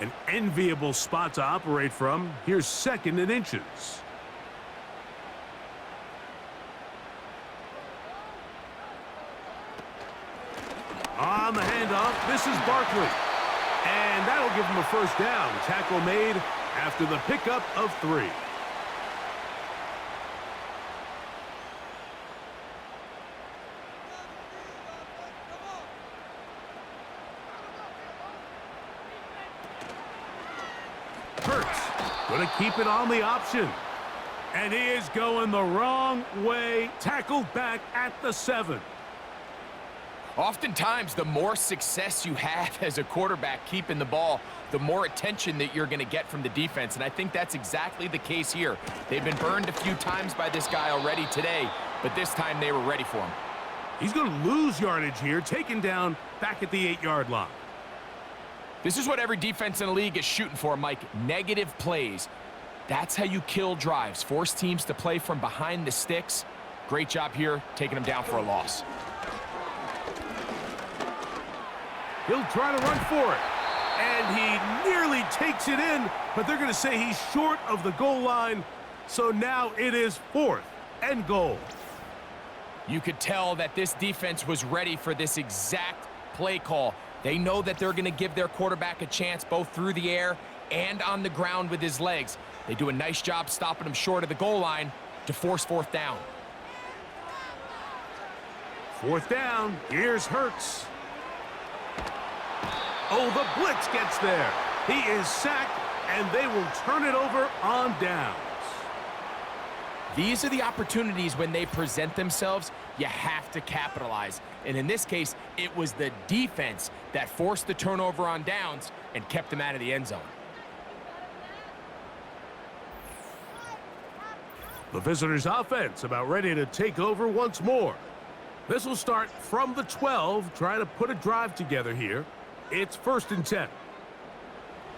An enviable spot to operate from. Here's 2nd and inches. On the handoff, this is Barkley. And that'll give him a first down. Tackle made after the pickup of 3. Hurts going to keep it on the option. And he is going the wrong way. Tackled back at the 7. Oftentimes, the more success you have as a quarterback keeping the ball, the more attention that you're going to get from the defense. And I think that's exactly the case here. They've been burned a few times by this guy already today, but this time they were ready for him. He's going to lose yardage here, taken down back at the 8-yard line. This is what every defense in the league is shooting for, Mike. Negative plays. That's how you kill drives. Force teams to play from behind the sticks. Great job here, taking them down for a loss. He'll try to run for it. And he nearly takes it in, but they're going to say he's short of the goal line. So now it is 4th and goal. You could tell that this defense was ready for this exact play call. They know that they're going to give their quarterback a chance both through the air and on the ground with his legs. They do a nice job stopping him short of the goal line to force 4th down. 4th down. Here's Hurts. Oh, the blitz gets there. He is sacked, and they will turn it over on downs. These are the opportunities when they present themselves, you have to capitalize. And in this case, it was the defense that forced the turnover on downs and kept them out of the end zone. The visitors' offense about ready to take over once more. This will start from the 12, trying to put a drive together here. It's 1st and 10.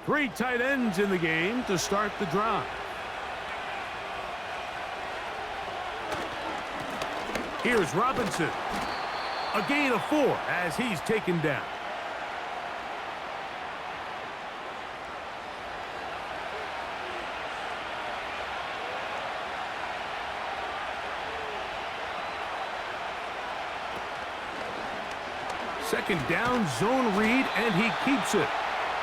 3 tight ends in the game to start the drive. Here's Robinson. A gain of 4 as he's taken down. Second down, zone read, and he keeps it.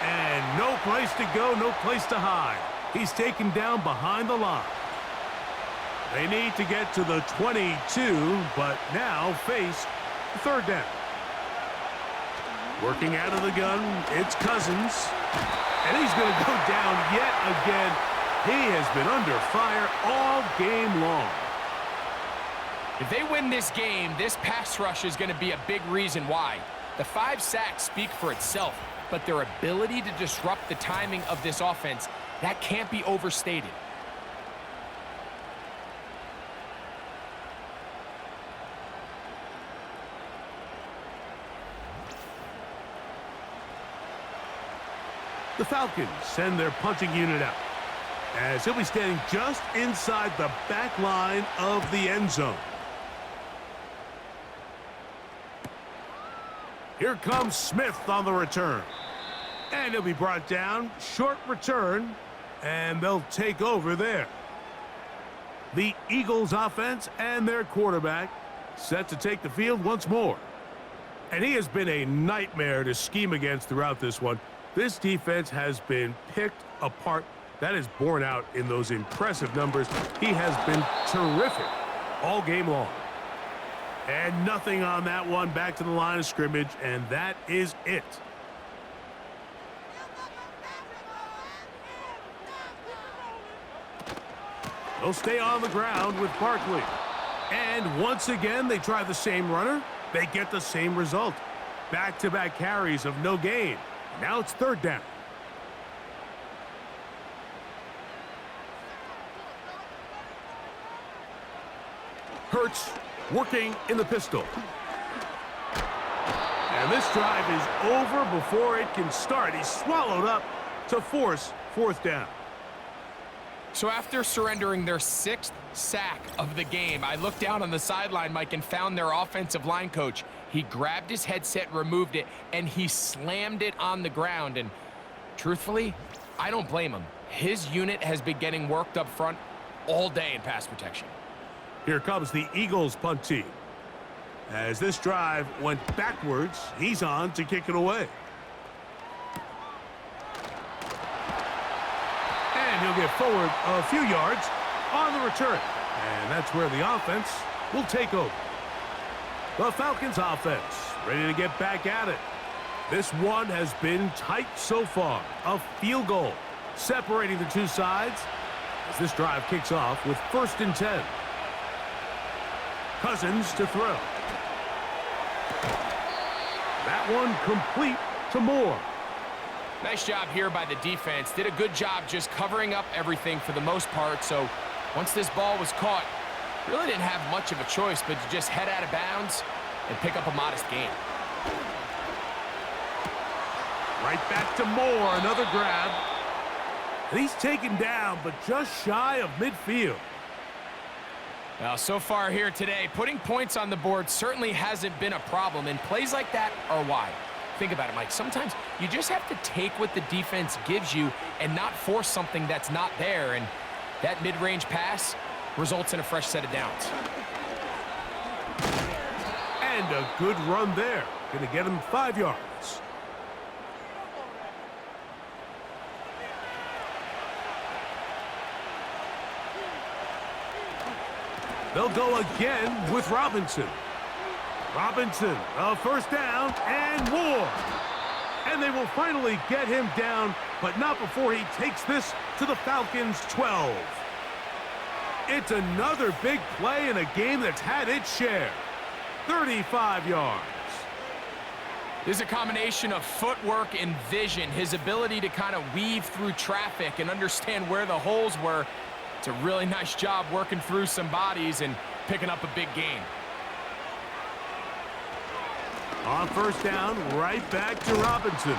And no place to go, no place to hide. He's taken down behind the line. They need to get to the 22, but now face 3rd down. Working out of the gun, it's Cousins. And he's going to go down yet again. He has been under fire all game long. If they win this game, this pass rush is going to be a big reason why. The 5 sacks speak for itself, but their ability to disrupt the timing of this offense, that can't be overstated. The Falcons send their punting unit out, as he'll be standing just inside the back line of the end zone. Here comes Smith on the return. And he'll be brought down. Short return. And they'll take over there. The Eagles offense and their quarterback set to take the field once more. And he has been a nightmare to scheme against throughout this one. This defense has been picked apart. That is borne out in those impressive numbers. He has been terrific all game long. And nothing on that one. Back to the line of scrimmage, and that is it. They'll stay on the ground with Barkley. And once again, they try the same runner. They get the same result. Back-to-back carries of no gain. Now it's 3rd down. Hurts working in the pistol. And this drive is over before it can start. He's swallowed up to force 4th down. So after surrendering their 6th sack of the game, I looked down on the sideline, Mike, and found their offensive line coach. He grabbed his headset, removed it, and he slammed it on the ground. And truthfully, I don't blame him. His unit has been getting worked up front all day in pass protection. Here comes the Eagles punt team. As this drive went backwards, he's on to kick it away. And he'll get forward a few yards on the return. And that's where the offense will take over. The Falcons offense ready to get back at it. This one has been tight so far. A field goal separating the two sides as this drive kicks off with 1st and 10. Cousins to throw. That one complete to Moore. Nice job here by the defense. Did a good job just covering up everything for the most part. So once this ball was caught, really didn't have much of a choice but to just head out of bounds and pick up a modest gain. Right back to Moore, another grab. And he's taken down, but just shy of midfield. Well, so far here today, putting points on the board certainly hasn't been a problem, and plays like that are why. Think about it, Mike. Sometimes you just have to take what the defense gives you and not force something that's not there, and that mid-range pass results in a fresh set of downs. And a good run there. Going to get him 5 yards. They'll go again with Robinson. Robinson, a 1st down and more. And they will finally get him down, but not before he takes this to the Falcons' 12. It's another big play in a game that's had its share. 35 yards. There's a combination of footwork and vision, his ability to kind of weave through traffic and understand where the holes were. It's a really nice job working through some bodies and picking up a big gain. On 1st down, right back to Robinson.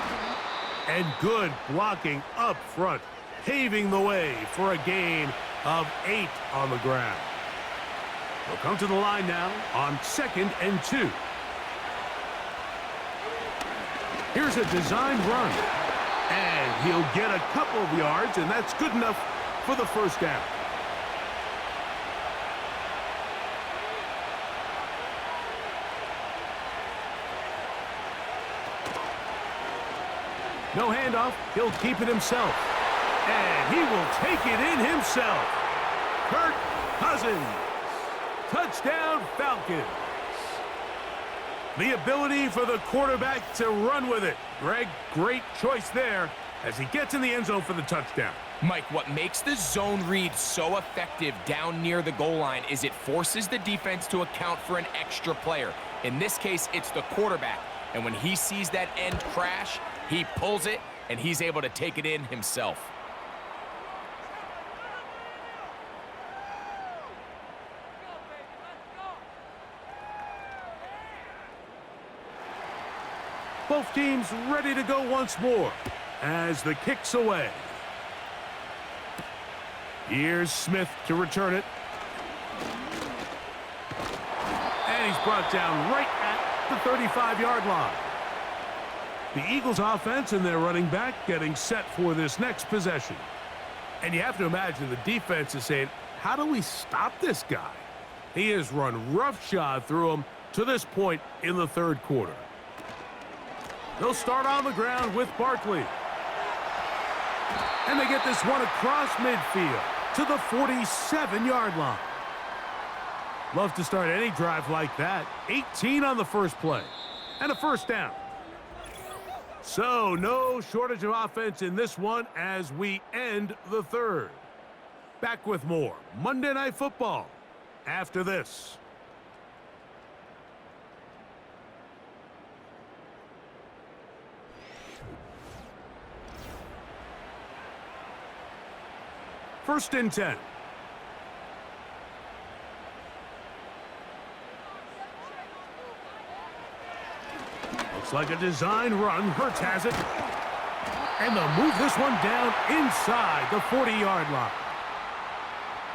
And good blocking up front, paving the way for a gain of 8 on the ground. They'll come to the line now on 2nd and 2. Here's a designed run. And he'll get a couple of yards, and that's good enough for the 1st down. No handoff. He'll keep it himself. And he will take it in himself. Kirk Cousins. Touchdown, Falcons. The ability for the quarterback to run with it. Greg, great choice there as he gets in the end zone for the touchdown. Mike, what makes the zone read so effective down near the goal line is it forces the defense to account for an extra player. In this case, it's the quarterback. And when he sees that end crash, he pulls it, and he's able to take it in himself. Both teams ready to go once more as the kick's away. Here's Smith to return it. And he's brought down right at the 35-yard line. The Eagles offense and their running back getting set for this next possession. And you have to imagine the defense is saying, how do we stop this guy? He has run roughshod through him to this point in the 3rd quarter. They'll start on the ground with Barkley. And they get this one across midfield to the 47-yard line. Love to start any drive like that. 18 on the first play. And a 1st down. So no shortage of offense in this one as we end the 3rd. Back with more Monday Night Football after this. First and 10. Looks like a design run. Hurts has it. And they'll move this one down inside the 40-yard line.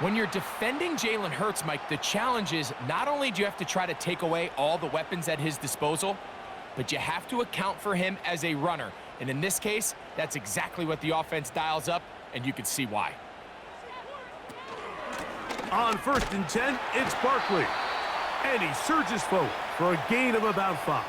When you're defending Jalen Hurts, Mike, the challenge is not only do you have to try to take away all the weapons at his disposal, but you have to account for him as a runner. And in this case, that's exactly what the offense dials up, and you can see why. On 1st and 10, it's Barkley. And he surges forward for a gain of about 5.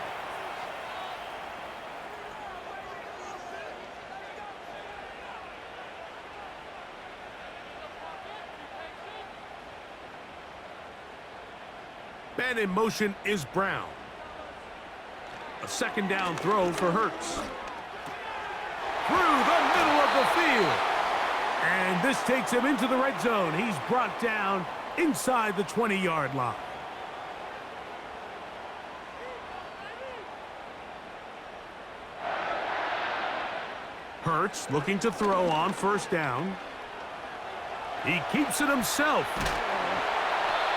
Man in motion is Brown. A 2nd down throw for Hurts. Through the middle of the field. And this takes him into the red zone. He's brought down inside the 20-yard line. Hurts looking to throw on 1st down. He keeps it himself.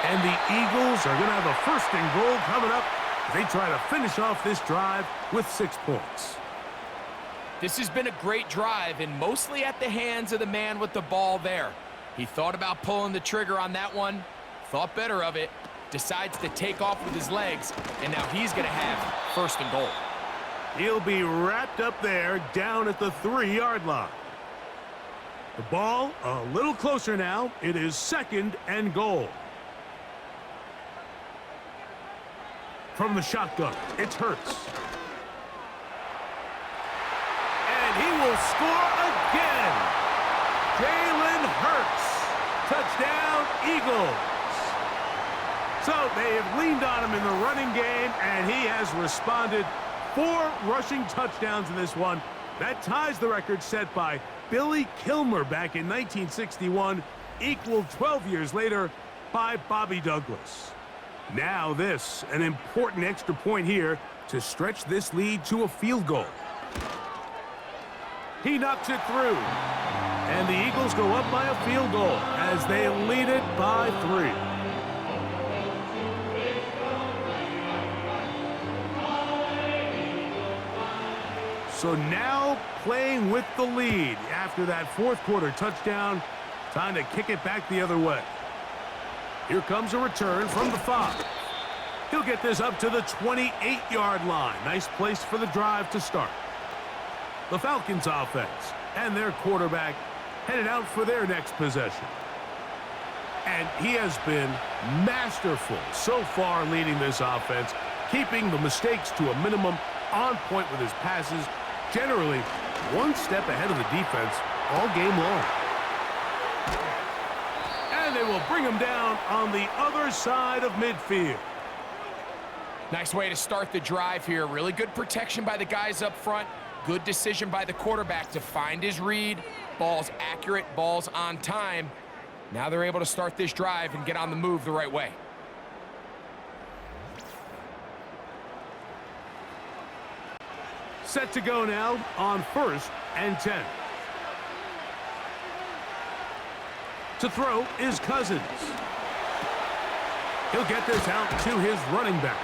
And the Eagles are going to have a 1st and goal coming up. They try to finish off this drive with 6 points. This has been a great drive, and mostly at the hands of the man with the ball there. He thought about pulling the trigger on that one, thought better of it, decides to take off with his legs, and now he's going to have 1st and goal. He'll be wrapped up there down at the 3-yard line. The ball a little closer now. It is 2nd and goal. From the shotgun, it's Hurts. And he will score again. Jalen Hurts. Touchdown, Eagles. So they have leaned on him in the running game, and he has responded. 4 rushing touchdowns in this one. That ties the record set by Billy Kilmer back in 1961, equaled 12 years later by Bobby Douglas. Now this, an important extra point here to stretch this lead to a field goal. He knocks it through. And the Eagles go up by a field goal as they lead it by 3. So now playing with the lead after that 4th quarter touchdown, time to kick it back the other way. Here comes a return from the 5. He'll get this up to the 28-yard line. Nice place for the drive to start. The Falcons offense and their quarterback headed out for their next possession. And he has been masterful so far leading this offense, keeping the mistakes to a minimum, on point with his passes, generally one step ahead of the defense all game long. And they will bring him down on the other side of midfield. Nice way to start the drive here. Really good protection by the guys up front. Good decision by the quarterback to find his read. Ball's accurate, ball's on time. Now they're able to start this drive and get on the move the right way. Set to go now on 1st and 10. To throw is Cousins. He'll get this out to his running back.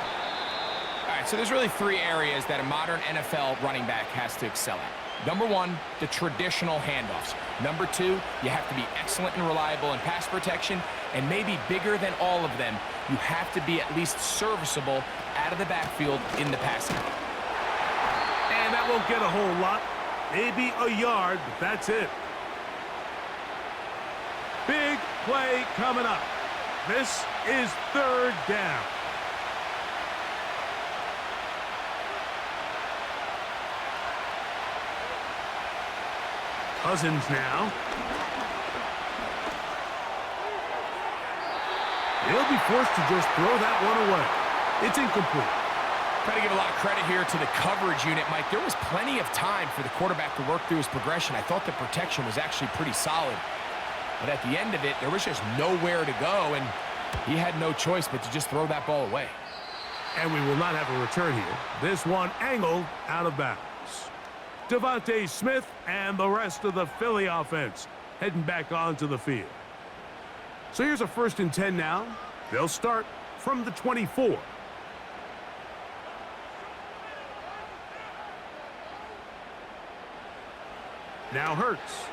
All right, so there's really 3 areas that a modern NFL running back has to excel at. Number 1, the traditional handoffs. Number 2, you have to be excellent and reliable in pass protection. And maybe bigger than all of them, you have to be at least serviceable out of the backfield in the passing game. And that won't get a whole lot. Maybe a yard, but that's it. Big play coming up. This is 3rd down. Cousins now. He'll be forced to just throw that one away. It's incomplete. Got to give a lot of credit here to the coverage unit, Mike. There was plenty of time for the quarterback to work through his progression. I thought the protection was actually pretty solid. But at the end of it, there was just nowhere to go, and he had no choice but to just throw that ball away. And we will not have a return here. This one angled out of bounds. Devontae Smith and the rest of the Philly offense heading back onto the field. So here's a 1st and 10 now. They'll start from the 24. Now Hurts.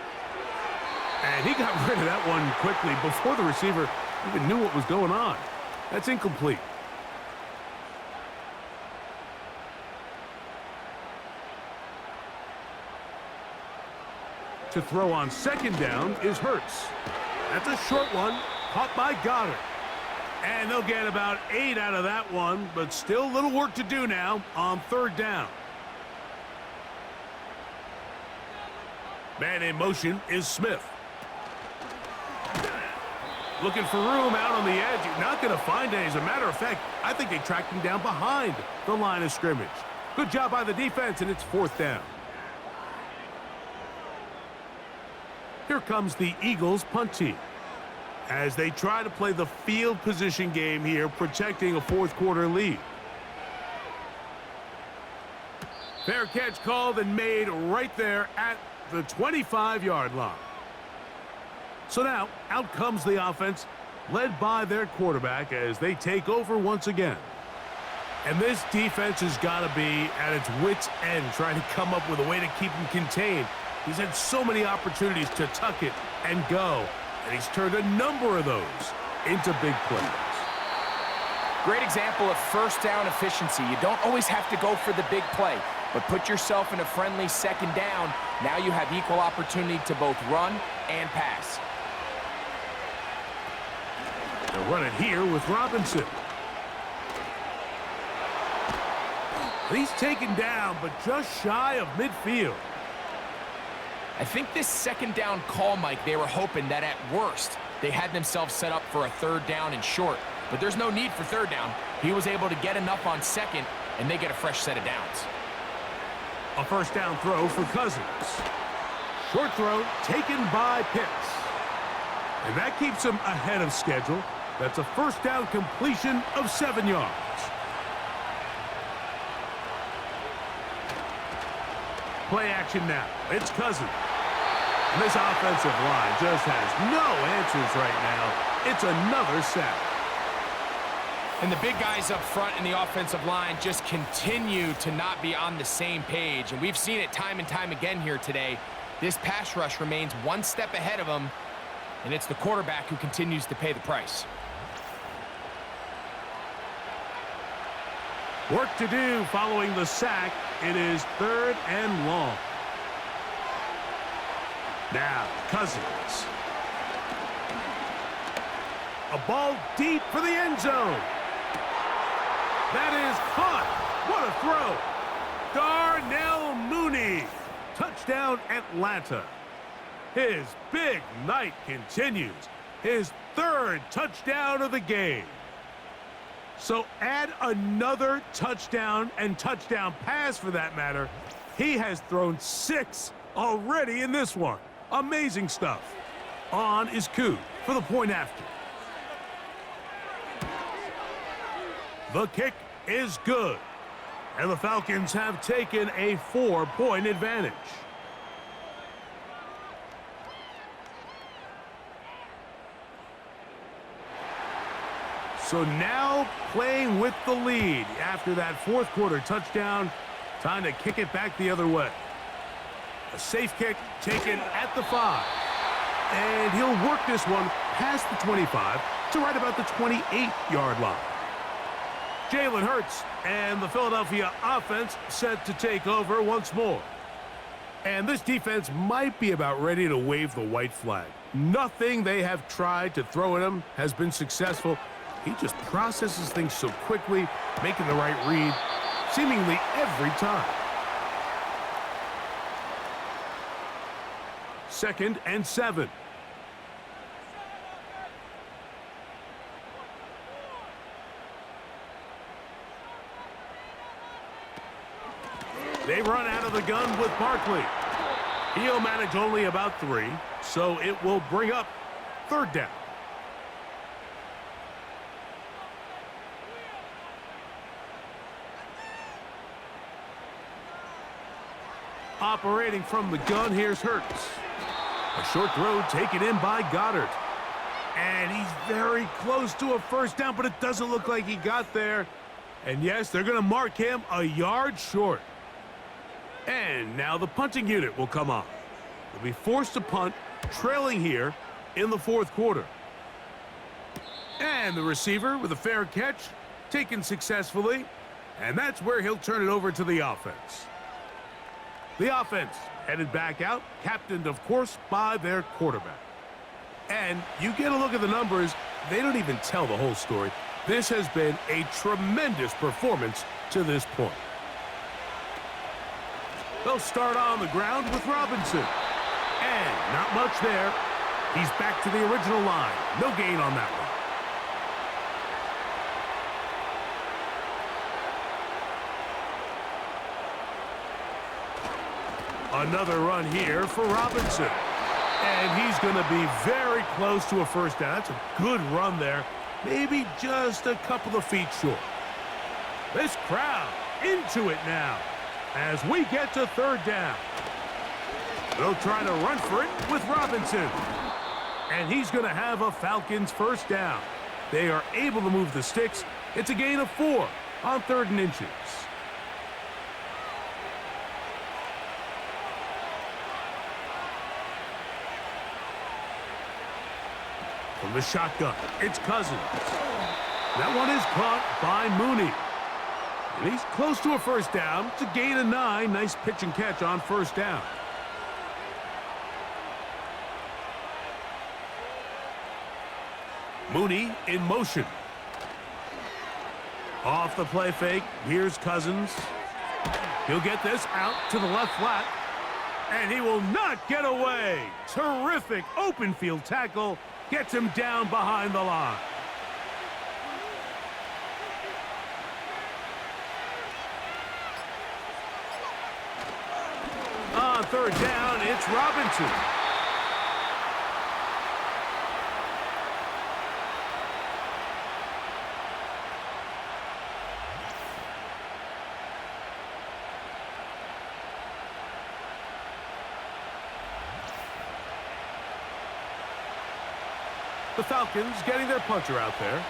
And he got rid of that one quickly before the receiver even knew what was going on. That's incomplete. To throw on second down is Hurts. That's a short one, caught by Goddard. And they'll get about 8 out of that one, but still a little work to do now on third down. Man in motion is Smith. Looking for room out on the edge. You're not going to find any. As a matter of fact, I think they tracked him down behind the line of scrimmage. Good job by the defense, and it's fourth down. Here comes the Eagles punt team as they try to play the field position game here, protecting a fourth quarter lead. Fair catch called and made right there at the 25-yard line. So now, out comes the offense, led by their quarterback as they take over once again. And this defense has got to be at its wits' end, trying to come up with a way to keep him contained. He's had so many opportunities to tuck it and go, and he's turned a number of those into big plays. Great example of first down efficiency. You don't always have to go for the big play, but put yourself in a friendly second down. Now you have equal opportunity to both run and pass. They'll run it here with Robinson. He's taken down, but just shy of midfield. I think this second down call, Mike, they were hoping that at worst they had themselves set up for a third down and short. But there's no need for third down. He was able to get enough on second, and they get a fresh set of downs. A first down throw for Cousins. Short throw taken by Pitts. And that keeps him ahead of schedule. That's a first down completion of 7 yards. Play action now. It's Cousins. And this offensive line just has no answers right now. It's another sack. And the big guys up front in the offensive line just continue to not be on the same page. And we've seen it time and time again here today. This pass rush remains one step ahead of them, and it's the quarterback who continues to pay the price. Work to do following the sack. It is third and long. Now, Cousins. A ball deep for the end zone. That is caught. What a throw. Darnell Mooney. Touchdown, Atlanta. His big night continues. His third touchdown of the game. So add another touchdown and touchdown pass for that matter. He has thrown 6 already in this one. Amazing stuff. On is Koo for the point after. The kick is good. And the Falcons have taken a 4-point advantage. So now playing with the lead after that fourth quarter touchdown. Time to kick it back the other way. A safe kick taken at the 5. And he'll work this one past the 25 to right about the 28-yard line. Jalen Hurts and the Philadelphia offense set to take over once more. And this defense might be about ready to wave the white flag. Nothing they have tried to throw at him has been successful. He just processes things so quickly, making the right read seemingly every time. Second and 7. They run out of the gun with Barkley. He'll manage only about 3, so it will bring up third down. Operating from the gun, here's Hurts. A short throw taken in by Goddard. And he's very close to a first down, but it doesn't look like he got there. And yes, they're going to mark him a yard short. And now the punting unit will come on. They'll be forced to punt trailing here in the fourth quarter. And the receiver with a fair catch, taken successfully, and that's where he'll turn it over to the offense. The offense headed back out, captained, of course, by their quarterback. And you get a look at the numbers, they don't even tell the whole story. This has been a tremendous performance to this point. They'll start on the ground with Robinson. And not much there. He's back to the original line. No gain on that one. Another run here for Robinson. And he's going to be very close to a first down. That's a good run there. Maybe just a couple of feet short. This crowd into it now as we get to third down. They'll try to run for it with Robinson. And he's going to have a Falcons first down. They are able to move the sticks. It's a gain of 4 on 3rd and inches. From the shotgun, it's Cousins. That one is caught by Mooney. And he's close to a first down. It's a gain of 9. Nice pitch and catch on first down. Mooney in motion. Off the play fake, here's Cousins. He'll get this out to the left flat. And he will not get away. Terrific open field tackle. Gets him down behind the line. On third down, it's Robinson. The Falcons getting their punter out there.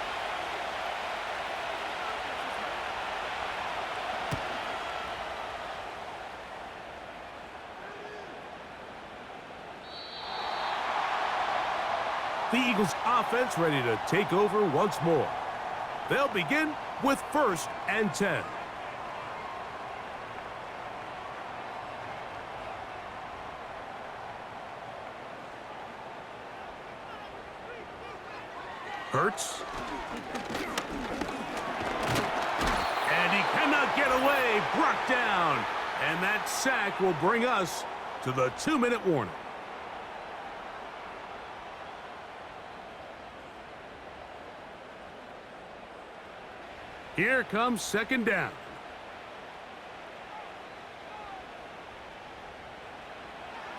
The Eagles offense ready to take over once more. They'll begin with 1st and 10. Hurts. And he cannot get away. Brought down. And that sack will bring us to the 2-minute warning. Here comes 2nd down.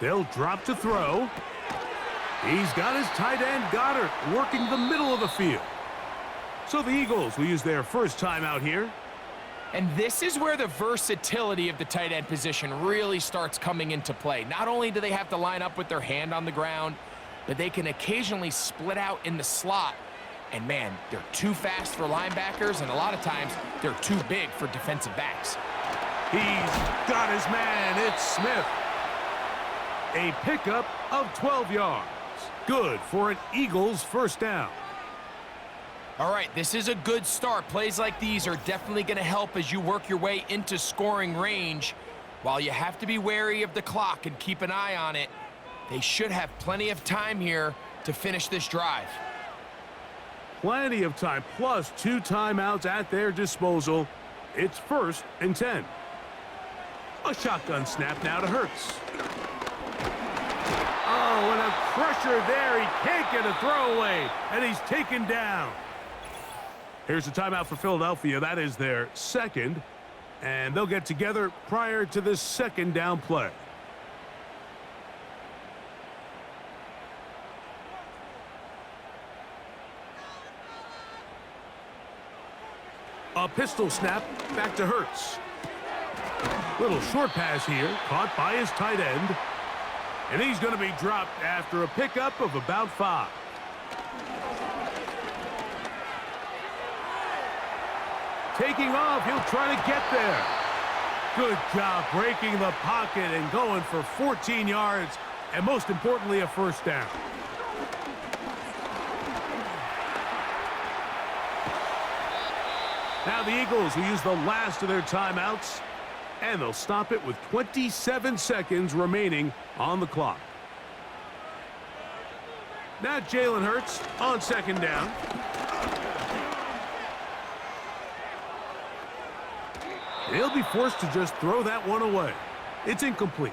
They'll drop to throw. He's got his tight end, Goddard, working the middle of the field. So the Eagles will use their first time out here. And this is where the versatility of the tight end position really starts coming into play. Not only do they have to line up with their hand on the ground, but they can occasionally split out in the slot. And man, they're too fast for linebackers, and a lot of times they're too big for defensive backs. He's got his man. It's Smith. A pickup of 12 yards. Good for an Eagles first down. All right, this is a good start. Plays like these are definitely going to help as you work your way into scoring range. While you have to be wary of the clock and keep an eye on it, they should have plenty of time here to finish this drive. Plenty of time, plus 2 timeouts at their disposal. It's 1st and 10. A shotgun snap now to Hurts. Oh, and a crusher there. He can't get a throwaway, and he's taken down. Here's a timeout for Philadelphia. That is their 2nd, and they'll get together prior to this 2nd down play. A pistol snap back to Hurts. Little short pass here, caught by his tight end. And he's going to be dropped after a pickup of about 5. Taking off, he'll try to get there. Good job breaking the pocket and going for 14 yards. and most importantly, a first down. Now the Eagles will use the last of their timeouts, and they'll stop it with 27 seconds remaining on the clock. Now Jalen Hurts on second down. He'll be forced to just throw that one away. It's incomplete.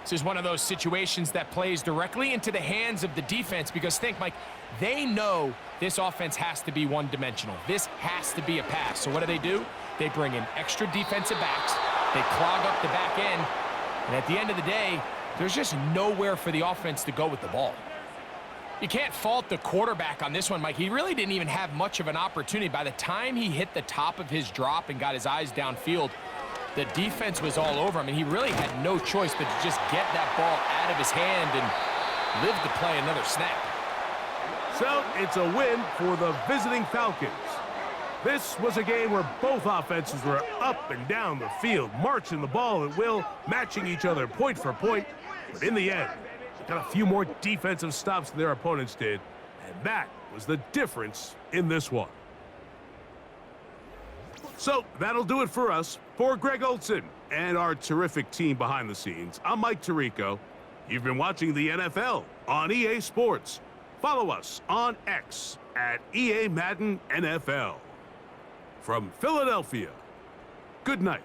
This is one of those situations that plays directly into the hands of the defense because think, Mike, they know this offense has to be one-dimensional. This has to be a pass. So what do? They bring in extra defensive backs. They clog up the back end. And at the end of the day, there's just nowhere for the offense to go with the ball. You can't fault the quarterback on this one, Mike. He really didn't even have much of an opportunity. By the time he hit the top of his drop and got his eyes downfield, the defense was all over him, and he really had no choice but to just get that ball out of his hand and live to play another snap. So it's a win for the visiting Falcons. This was a game where both offenses were up and down the field, marching the ball at will, matching each other point for point. But in the end, they got a few more defensive stops than their opponents did, and that was the difference in this one. So that'll do it for us. For Greg Olson and our terrific team behind the scenes, I'm Mike Tirico. You've been watching the NFL on EA Sports. Follow us on X at EA Madden NFL. From Philadelphia, good night.